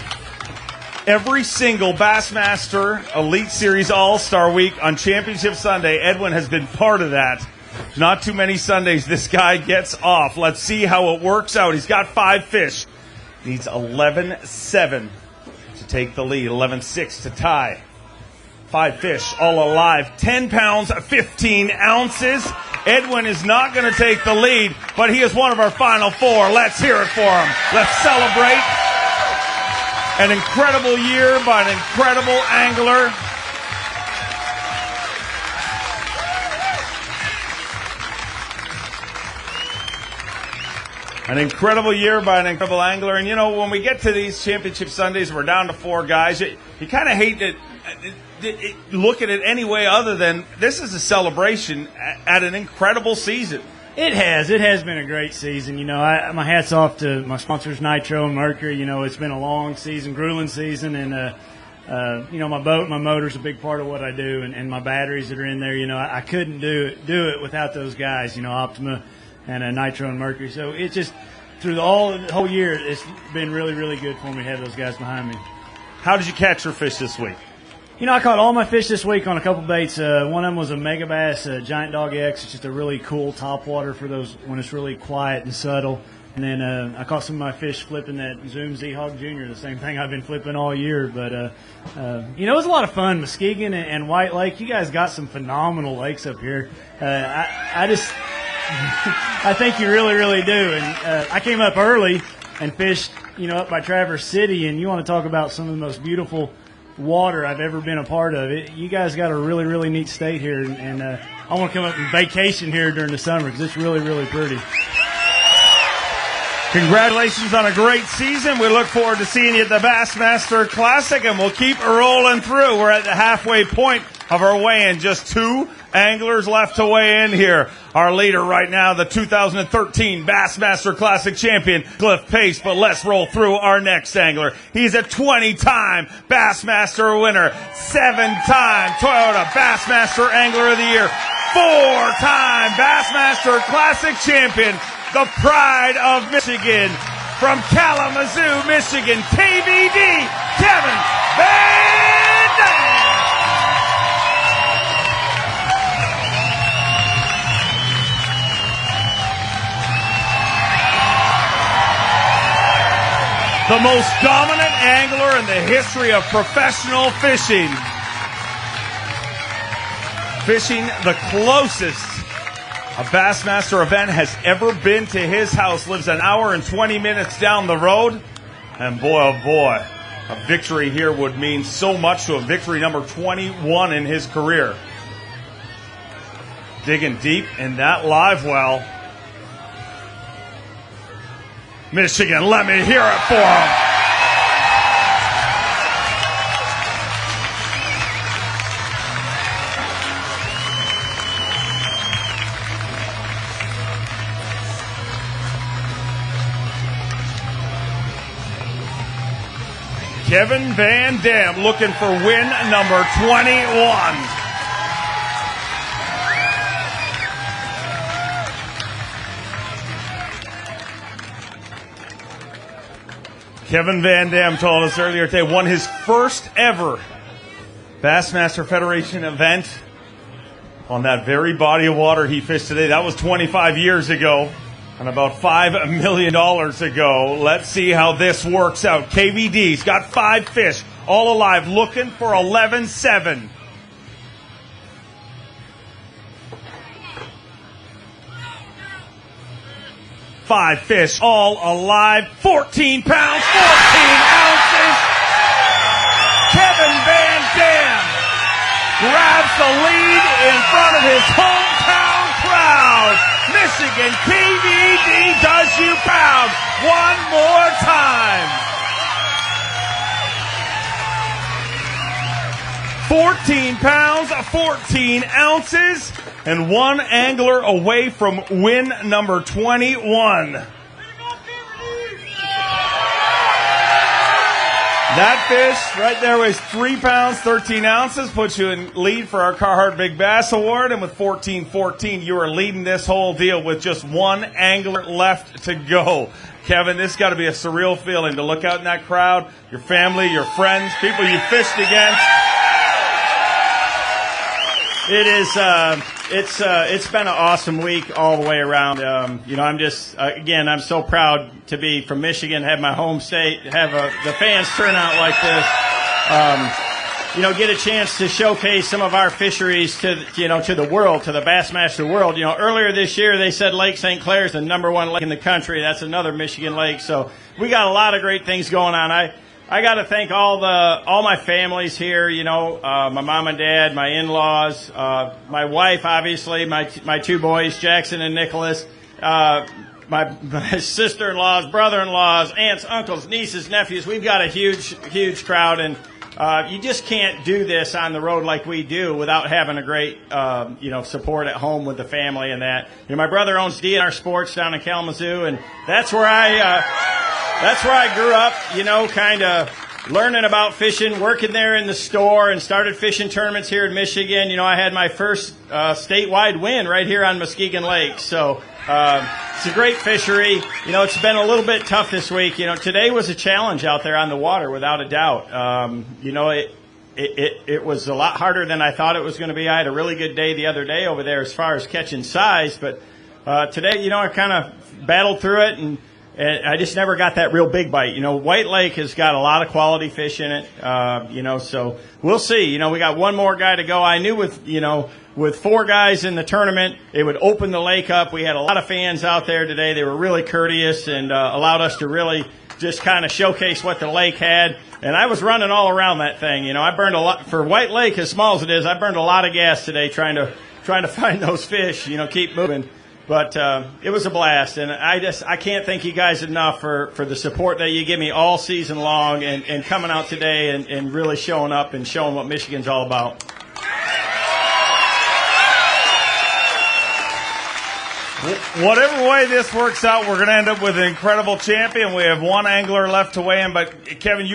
[SPEAKER 19] Every single Bassmaster Elite Series All-Star Week on Championship Sunday, Edwin has been part of that. Not too many Sundays this guy gets off. Let's see how it works out. He's got 5 fish. Needs 11-7 to take the lead. 11-6 to tie. 5 fish, all alive. 10 pounds, 15 ounces. Edwin is not going to take the lead, but he is one of our final 4. Let's hear it for him. Let's celebrate. An incredible year by an incredible angler. An incredible year by an incredible angler. And, you know, when we get to these championship Sundays, we're down to 4 guys. You kind of hate to look at it any way other than this is a celebration at an incredible season.
[SPEAKER 5] It has. It has been a great season. You know, my hat's off to my sponsors, Nitro and Mercury. You know, it's been a long season, grueling season. And, you know, my boat, my motor's a big part of what I do. And my batteries that are in there, you know, I couldn't do it without those guys, you know, Optima and Nitro and Mercury. So it just, through the whole year, it's been really, really good for me to have those guys behind me.
[SPEAKER 19] How did you catch your fish this week?
[SPEAKER 5] You know, I caught all my fish this week on a couple baits. One of them was a Mega Bass Giant Dog X. It's just a really cool topwater for those when it's really quiet and subtle. And then I caught some of my fish flipping that Zoom Z-Hog Jr., the same thing I've been flipping all year. But, you know, it was a lot of fun. Muskegon and White Lake, you guys got some phenomenal lakes up here. I think you really, really do. And I came up early and fished, you know, up by Traverse City, and you want to talk about some of the most beautiful water I've ever been a part of. You guys got a really, really neat state here, and I want to come up and vacation here during the summer because it's really, really pretty.
[SPEAKER 19] Congratulations on a great season. We look forward to seeing you at the Bassmaster Classic, and we'll keep rolling through. We're at the halfway point of our weigh-in. Just 2 anglers left to weigh in here. Our leader right now, the 2013 Bassmaster Classic champion, Cliff Pace. But let's roll through our next angler. He's a 20-time Bassmaster winner, 7-time Toyota Bassmaster Angler of the Year, 4-time Bassmaster Classic champion, the pride of Michigan, from Kalamazoo, Michigan, KVD, Kevin Van Dam. The most dominant angler in the history of professional fishing. Fishing the closest a Bassmaster event has ever been to his house. Lives an hour and 20 minutes down the road. And boy, oh boy, a victory here would mean so much to him. Victory number 21 in his career. Digging deep in that live well. Michigan, let me hear it for him. Kevin Van Dam looking for win number 21. Kevin Van Dam told us earlier today won his first ever Bassmaster Federation event on that very body of water he fished today. That was 25 years ago and about $5 million ago. Let's see how this works out. KVD's got 5 fish, all alive, looking for 11-7. 5 fish, all alive, 14 pounds, 14 ounces. Kevin Van Dam grabs the lead in front of his hometown crowd. Michigan KVD does you proud one more time. 14 pounds, 14 ounces, and one angler away from win number 21. That fish right there was 3 pounds, 13 ounces, puts you in lead for our Carhartt Big Bass Award, and with 14-14, you are leading this whole deal with just one angler left to go. Kevin, this got to be a surreal feeling to look out in that crowd, your family, your friends, people you fished against.
[SPEAKER 22] It is. It's been an awesome week all the way around. I'm just again, I'm so proud to be from Michigan, have my home state, have the fans turn out like this. Get a chance to showcase some of our fisheries to the world, to the Bassmaster world. Earlier this year they said Lake St. Clair is the #1 lake in the country. That's another Michigan lake. So we got a lot of great things going on. I got to thank all my families here, my mom and dad, my in-laws, my wife, obviously, my 2 boys, Jackson and Nicholas, my sister-in-laws, brother-in-laws, aunts, uncles, nieces, nephews. We've got a huge crowd, and you just can't do this on the road like we do without having a great, support at home with the family and that. My brother owns DNR Sports down in Kalamazoo, and that's where I grew up, kind of learning about fishing, working there in the store, and started fishing tournaments here in Michigan. I had my first statewide win right here on Muskegon Lake. So it's a great fishery. It's been a little bit tough this week. Today was a challenge out there on the water, without a doubt. It was a lot harder than I thought it was going to be. I had a really good day the other day over there as far as catching size, but today, I kind of battled through it, and I just never got that real big bite. White Lake has got a lot of quality fish in it, so we'll see. We got one more guy to go. I knew with 4 guys in the tournament, it would open the lake up. We had a lot of fans out there today. They were really courteous and allowed us to really just kind of showcase what the lake had. And I was running all around that thing. I burned a lot for White Lake, as small as it is. I burned a lot of gas today trying to find those fish. Keep moving. But it was a blast, and I can't thank you guys enough for the support that you give me all season long, and coming out today and really showing up and showing what Michigan's all about.
[SPEAKER 19] Whatever way this works out, we're going to end up with an incredible champion. We have one angler left to weigh in, but Kevin,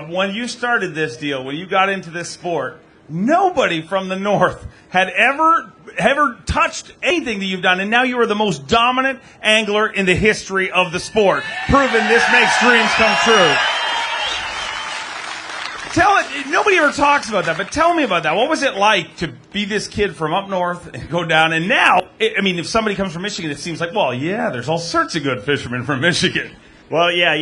[SPEAKER 19] when you started this deal, when you got into this sport, nobody from the North had ever touched anything that you've done, and now you are the most dominant angler in the history of the sport, proving this makes dreams come true. Nobody ever talks about that, but tell me about that. What was it like to be this kid from up north and go down? And now, if somebody comes from Michigan, it seems like, well, yeah, there's all sorts of good fishermen from Michigan.
[SPEAKER 22] Well, yeah,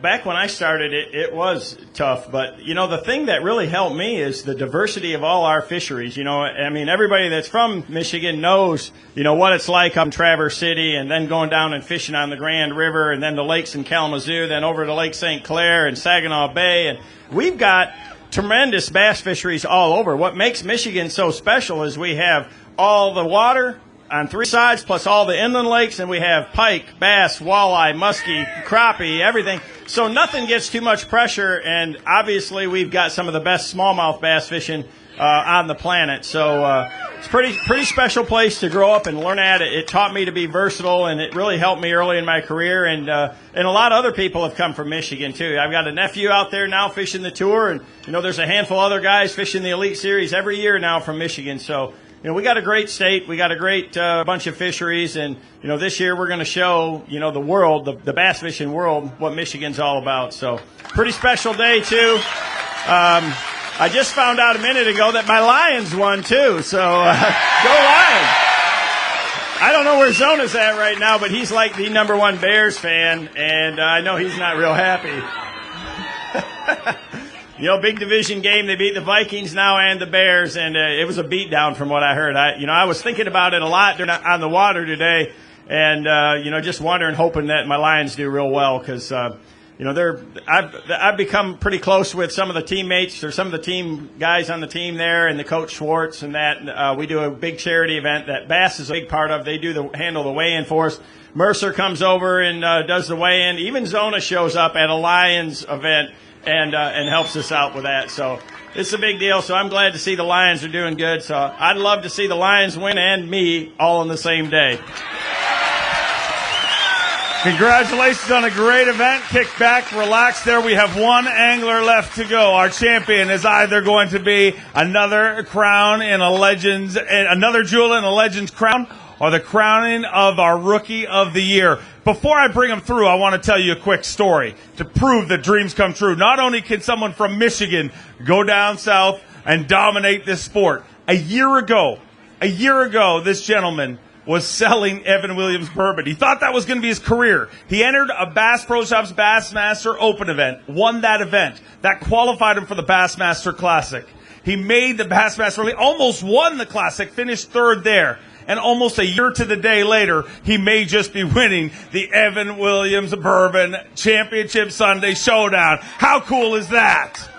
[SPEAKER 22] back when I started, it was tough. But, the thing that really helped me is the diversity of all our fisheries. Everybody that's from Michigan knows, what it's like up in Traverse City, and then going down and fishing on the Grand River, and then the lakes in Kalamazoo, then over to Lake St. Clair and Saginaw Bay. And we've got tremendous bass fisheries all over. What makes Michigan so special is we have all the water on 3 sides, plus all the inland lakes, and we have pike, bass, walleye, muskie, crappie, everything. So nothing gets too much pressure, and obviously we've got some of the best smallmouth bass fishing on the planet. So it's pretty special place to grow up and learn at. It taught me to be versatile, and it really helped me early in my career. And a lot of other people have come from Michigan too. I've got a nephew out there now fishing the tour, and there's a handful of other guys fishing the Elite Series every year now from Michigan. So we got a great state. We got a great bunch of fisheries, and this year we're going to show the world, the bass fishing world, what Michigan's all about. So pretty special day too. I just found out a minute ago that my Lions won too. So go Lions! I don't know where Zona's at right now, but he's like the #1 Bears fan, and I know he's not real happy. Big division game. They beat the Vikings now and the Bears, and it was a beatdown from what I heard. I was thinking about it a lot on the water today, and just wondering, hoping that my Lions do real well because I've become pretty close with some of the teammates or some of the team guys on the team there, and the coach Schwartz, and that we do a big charity event that B.A.S.S is a big part of. They handle the weigh-in for us. Mercer comes over and does the weigh-in. Even Zona shows up at a Lions event and helps us out with that. So it's a big deal. So I'm glad to see the Lions are doing good. So I'd love to see the Lions win and me all on the same day.
[SPEAKER 19] Congratulations on a great event. Kick back, relax. There we have one angler left to go. Our champion is either going to be another crown in a Legends, another jewel in a Legends crown, or the crowning of our Rookie of the Year. Before I bring them through, I want to tell you a quick story to prove that dreams come true. Not only can someone from Michigan go down south and dominate this sport. A year ago, this gentleman was selling Evan Williams bourbon. He thought that was going to be his career. He entered a Bass Pro Shops Bassmaster Open event, won that event. That qualified him for the Bassmaster Classic. He made the Bassmaster, almost won the Classic, finished third there. And almost a year to the day later, he may just be winning the Evan Williams Bourbon Championship Sunday Showdown. How cool is that?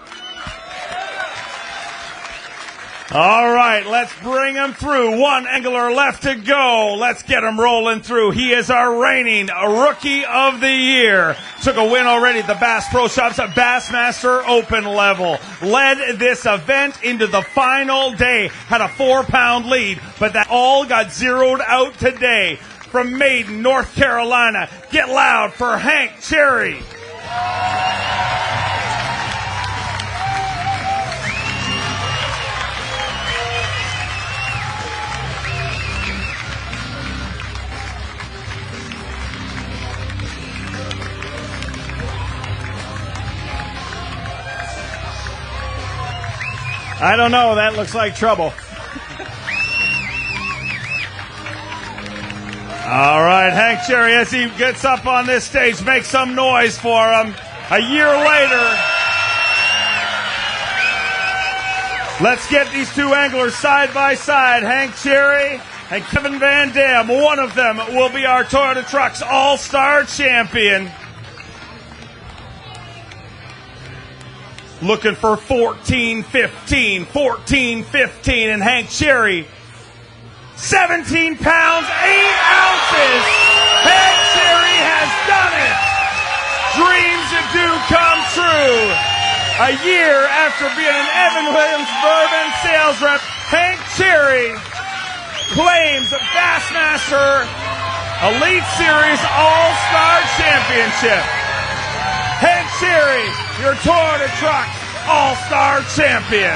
[SPEAKER 19] All right, let's bring him through. One angler left to go. Let's get him rolling through. He is our reigning Rookie of the Year. Took a win already at the Bass Pro Shops at Bassmaster Open level. Led this event into the final day. Had a 4-pound lead, but that all got zeroed out today. From Maiden, North Carolina, get loud for Hank Cherry.
[SPEAKER 22] I don't know. That looks like trouble.
[SPEAKER 19] All right, Hank Cherry, as he gets up on this stage, make some noise for him. A year later, let's get these two anglers side by side. Hank Cherry and Kevin Van Dam. One of them will be our Toyota Trucks All-Star Champion. Looking for 14-15, and Hank Cherry, 17 pounds, 8 ounces. Hank Cherry has done it. Dreams do come true. A year after being an Evan Williams Bourbon sales rep, Hank Cherry claims Bassmaster Elite Series All-Star Championship. Hank Cherry, your Toyota Trucks All-Star Champion.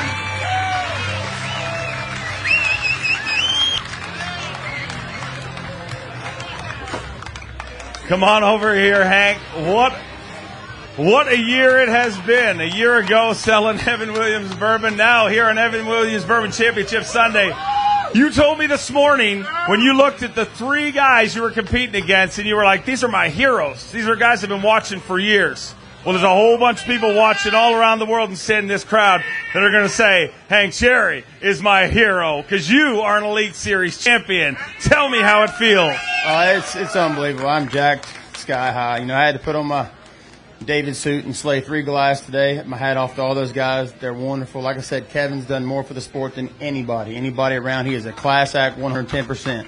[SPEAKER 19] Come on over here, Hank. What a year it has been. A year ago, selling Evan Williams Bourbon. Now here on Evan Williams Bourbon Championship Sunday. You told me this morning when you looked at the 3 guys you were competing against and you were like, these are my heroes. These are guys I've been watching for years. Well, there's a whole bunch of people watching all around the world and sitting in this crowd that are going to say, Hank Cherry is my hero because you are an Elite Series champion. Tell me how it feels.
[SPEAKER 3] It's unbelievable. I'm jacked sky high. I had to put on my David suit and slay 3 Goliaths today. My hat off to all those guys. They're wonderful. Like I said, Kevin's done more for the sport than anybody. Anybody around. He is a class act 110%.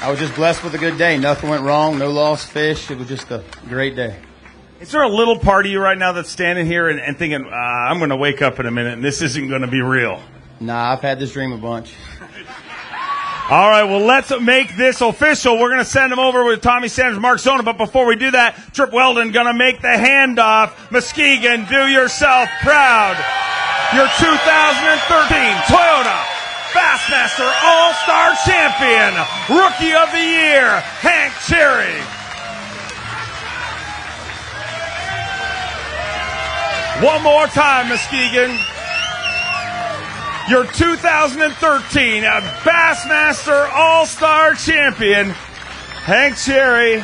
[SPEAKER 3] I was just blessed with a good day. Nothing went wrong. No lost fish. It was just a great day.
[SPEAKER 19] Is there a little part of you right now that's standing here and thinking, I'm going to wake up in a minute and this isn't going to be real?
[SPEAKER 3] Nah, I've had this dream a bunch.
[SPEAKER 19] All right, well, let's make this official. We're going to send him over with Tommy Sanders, Mark Zona. But before we do that, Trip Weldon going to make the handoff. Muskegon, do yourself proud. Your 2013 Toyota Bassmaster All-Star Champion, Rookie of the Year, Hank Cherry. One more time, Muskegon. Your 2013 Bassmaster All-Star Champion, Hank Cherry.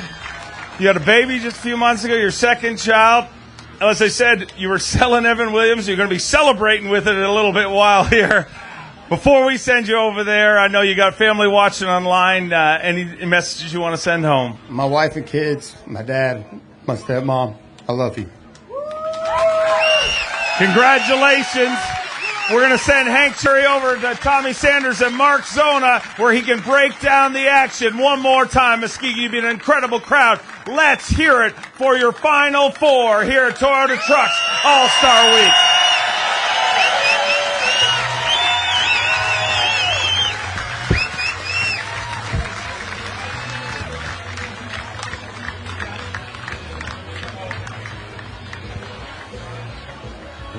[SPEAKER 19] You had a baby just a few months ago, your second child. And as I said, you were selling Evan Williams. You're going to be celebrating with it in a little bit while here. Before we send you over there, I know you got family watching online. Any messages you want to send home?
[SPEAKER 3] My wife and kids, my dad, my stepmom, I love you.
[SPEAKER 19] Congratulations. We're going to send Hank Cherry over to Tommy Sanders and Mark Zona where he can break down the action one more time. Muskegon, you've been an incredible crowd. Let's hear it for your Final Four here at Toyota Trucks All-Star Week.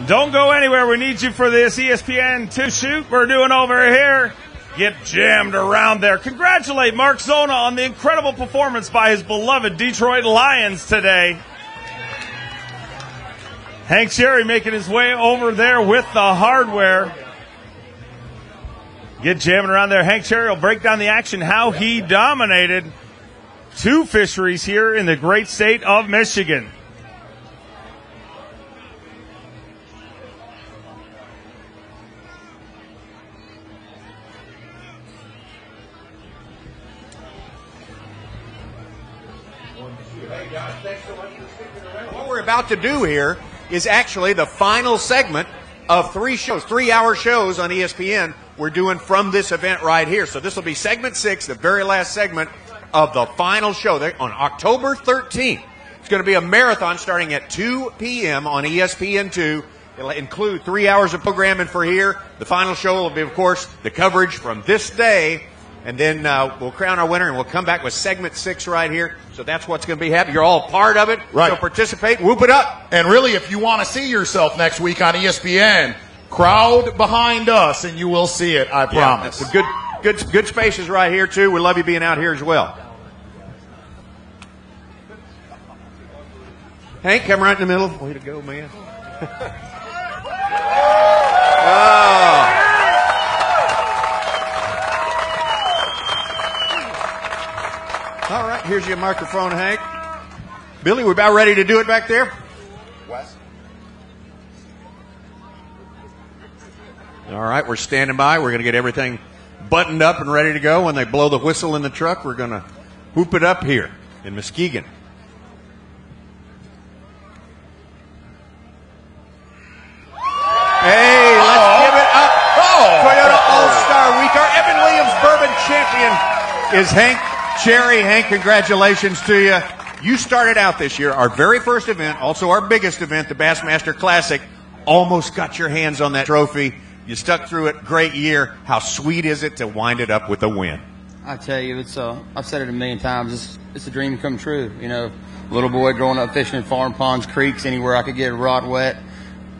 [SPEAKER 19] Don't go anywhere. We need you for this ESPN2 shoot we're doing over here. Get jammed around there. Congratulate Mark Zona on the incredible performance by his beloved Detroit Lions today. Hank Cherry making his way over there with the hardware. Get jamming around there. Hank Cherry will break down the action, how he dominated 2 fisheries here in the great state of Michigan.
[SPEAKER 8] What we're about to do here is actually the final segment of 3 shows, 3-hour shows on ESPN we're doing from this event right here. So this will be segment 6, the very last segment of the final show on October 13th. It's going to be a marathon starting at 2 p.m. on ESPN2. It'll include 3 hours of programming for here. The final show will be, of course, the coverage from this day. And then we'll crown our winner, and we'll come back with segment 6 right here. So that's what's going to be happening. You're all part of it.
[SPEAKER 10] Right.
[SPEAKER 8] So participate. Whoop it up.
[SPEAKER 10] And really, if you want to see yourself next week on ESPN, crowd behind us, and you will see it, I promise.
[SPEAKER 8] It's a good spaces right here, too. We love you being out here as well. Hank, come right in the middle. Way to go, man. Oh. All right, here's your microphone, Hank. Billy, we're about ready to do it back there. Wes. All right, we're standing by. We're going to get everything buttoned up and ready to go. When they blow the whistle in the truck, we're going to whoop it up here in Muskegon. Hey, let's give it up. Toyota All-Star Week. Our Evan Williams Bourbon champion is Hank Cherry. Hank, congratulations to you. You started out this year, our very first event, also our biggest event, the Bassmaster Classic. Almost got your hands on that trophy. You stuck through it. Great year. How sweet is it to wind it up with a win?
[SPEAKER 6] I tell you, I've said it a million times. It's a dream come true. You know, little boy growing up fishing in farm ponds, creeks, anywhere I could get a rod wet.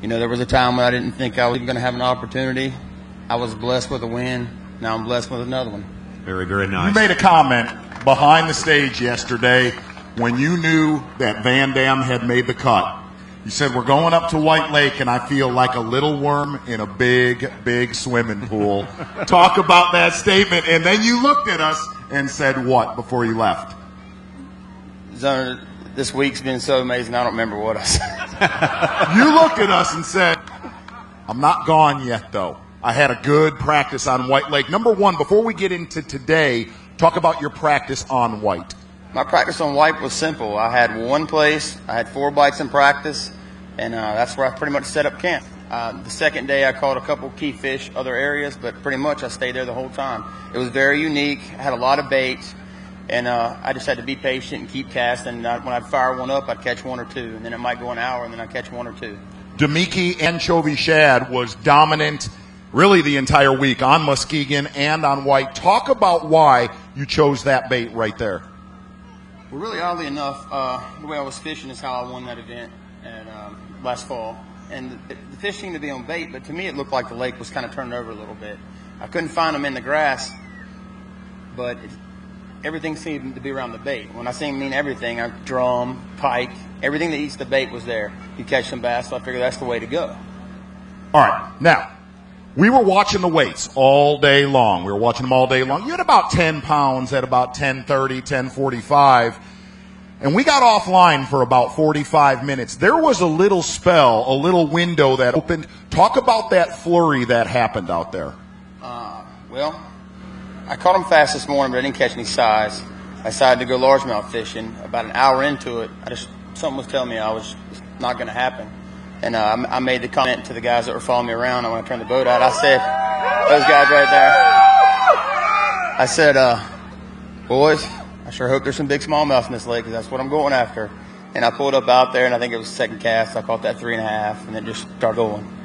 [SPEAKER 6] You know, there was a time when I didn't think I was even going to have an opportunity. I was blessed with a win. Now I'm blessed with another one.
[SPEAKER 8] Very, very nice.
[SPEAKER 10] You made a comment behind the stage yesterday when you knew that Van Dam had made the cut. You said, we're going up to White Lake, and I feel like a little worm in a big, big swimming pool. Talk about that statement. And then you looked at us and said what before you left?
[SPEAKER 6] Zona, this week's been so amazing, I don't remember what I said.
[SPEAKER 10] You looked at us and said, I'm not gone yet, though. I had a good practice on White Lake. Number one, before we get into today, talk about your practice on White.
[SPEAKER 6] My practice on White was simple. I had one place, I had 4 bites in practice, and that's where I pretty much set up camp. The second day I caught a couple key fish, other areas, but pretty much I stayed there the whole time. It was very unique, I had a lot of baits, and I just had to be patient and keep casting. When I'd fire one up, I'd catch 1 or 2, and then it might go an hour, and then I'd catch 1 or 2.
[SPEAKER 10] Demiki Anchovy Shad was dominant really the entire week on Muskegon and on White. Talk about why you chose that bait right there.
[SPEAKER 6] Well, really, oddly enough, the way I was fishing is how I won that event last fall. And the fish seemed to be on bait, but to me it looked like the lake was kind of turning over a little bit. I couldn't find them in the grass, but everything seemed to be around the bait. When I mean everything, drum, pike, everything that eats the bait was there. You catch some bass, so I figured that's the way to go.
[SPEAKER 10] All right, now, we were watching the weights all day long. We were watching them all day long. You had about 10 pounds at about 10:30, 10:45. And we got offline for about 45 minutes. There was a little spell, a little window that opened. Talk about that flurry that happened out there.
[SPEAKER 6] Well, I caught them fast this morning, but I didn't catch any size. I decided to go largemouth fishing. About an hour into it, something was telling me it's not going to happen. And I made the comment to the guys that were following me around. I want to turn the boat out. I said, those guys right there. I said, boys, I sure hope there's some big smallmouth in this lake because that's what I'm going after. And I pulled up out there, and I think it was the second cast. I caught that 3.5, and then just started going.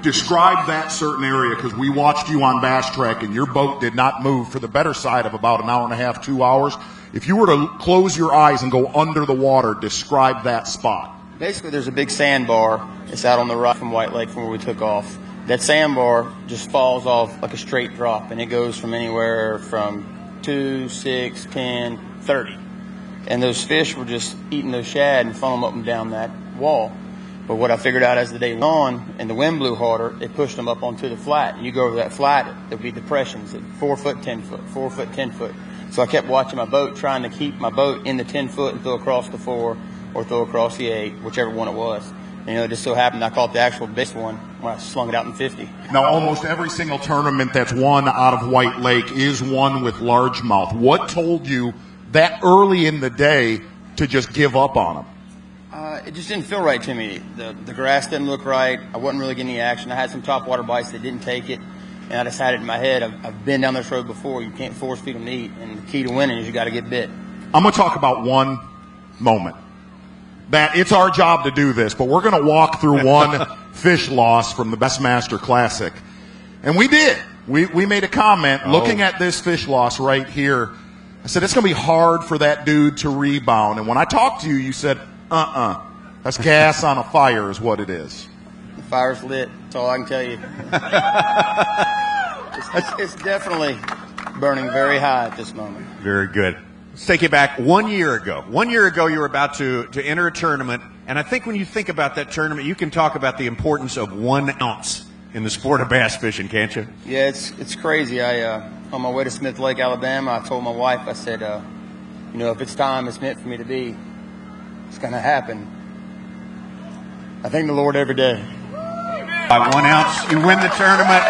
[SPEAKER 10] Describe that certain area, because we watched you on Bass Track, and your boat did not move for the better side of about an hour and a half, 2 hours. If you were to close your eyes and go under the water, describe that spot.
[SPEAKER 6] Basically, there's a big sandbar. It's out on the right from White Lake from where we took off. That sandbar just falls off like a straight drop, and it goes from anywhere from 2, 6, 10, 30. And those fish were just eating those shad and funneling up and down that wall. But what I figured out as the day went on and the wind blew harder, it pushed them up onto the flat. And you go over that flat, there'll be depressions at 4 foot, 10 foot, 4 foot, 10 foot. So I kept watching my boat, trying to keep my boat in the 10 foot and throw across the 4 or throw across the 8, whichever one it was. And, it just so happened I caught the actual biggest one when I slung it out in 50.
[SPEAKER 10] Now, almost every single tournament that's won out of White Lake is won with largemouth. What told you that early in the day to just give up on them?
[SPEAKER 6] It just didn't feel right to me. The grass didn't look right. I wasn't really getting any action. I had some topwater bites that didn't take it, and I just had it in my head. I've been down this road before. You can't force feed them to eat, and the key to winning is you got to get bit.
[SPEAKER 10] I'm going to talk about one moment. That it's our job to do this, but we're going to walk through one fish loss from the Bassmaster Classic. And we did. We made a comment looking at this fish loss right here. I said, it's going to be hard for that dude to rebound. And when I talked to you, you said, that's gas on a fire is what it is.
[SPEAKER 6] The fire's lit. That's all I can tell you. It's definitely burning very high at this moment.
[SPEAKER 8] Very good. Let's take you back 1 year ago. 1 year ago, you were about to enter a tournament. And I think when you think about that tournament, you can talk about the importance of 1 ounce in the sport of bass fishing, can't you?
[SPEAKER 6] Yeah, it's crazy. On my way to Smith Lake, Alabama, I told my wife, I said, if it's time, it's meant for me to be. It's going to happen. I thank the Lord every day.
[SPEAKER 8] By 1 ounce, you win the tournament.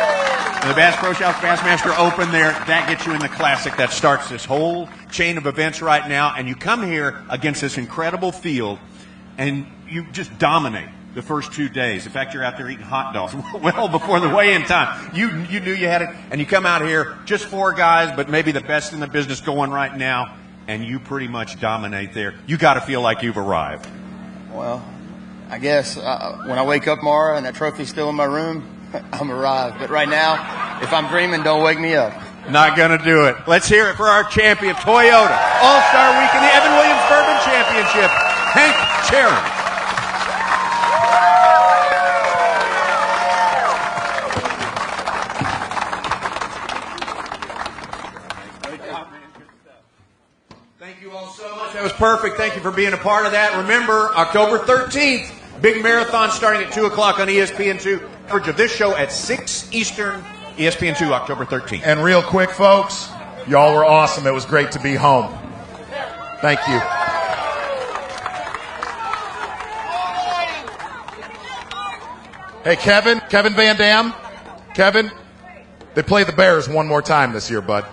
[SPEAKER 8] The Bass Pro Shops Bassmaster Open there, that gets you in the Classic. That starts this whole chain of events right now. And you come here against this incredible field, and you just dominate the first 2 days. In fact, you're out there eating hot dogs well before the weigh-in time. You knew you had it, and you come out here, just 4 guys, but maybe the best in the business going right now, and you pretty much dominate there. You got to feel like you've arrived.
[SPEAKER 6] Well, I guess when I wake up tomorrow and that trophy's still in my room, I'm arrived. But right now, if I'm dreaming, don't wake me up.
[SPEAKER 8] Not going to do it. Let's hear it for our champion, Toyota All-Star Week in the Evan Williams Bourbon Championship, Hank Cherry. Thank you all so much. That was perfect. Thank you for being a part of that. Remember, October 13th, big marathon starting at 2 o'clock on ESPN2. Coverage of this show at 6 Eastern, ESPN2, October 13th.
[SPEAKER 10] And real quick, folks, y'all were awesome. It was great to be home. Thank you. Hey, Kevin Van Dam. Kevin, they play the Bears one more time this year, bud.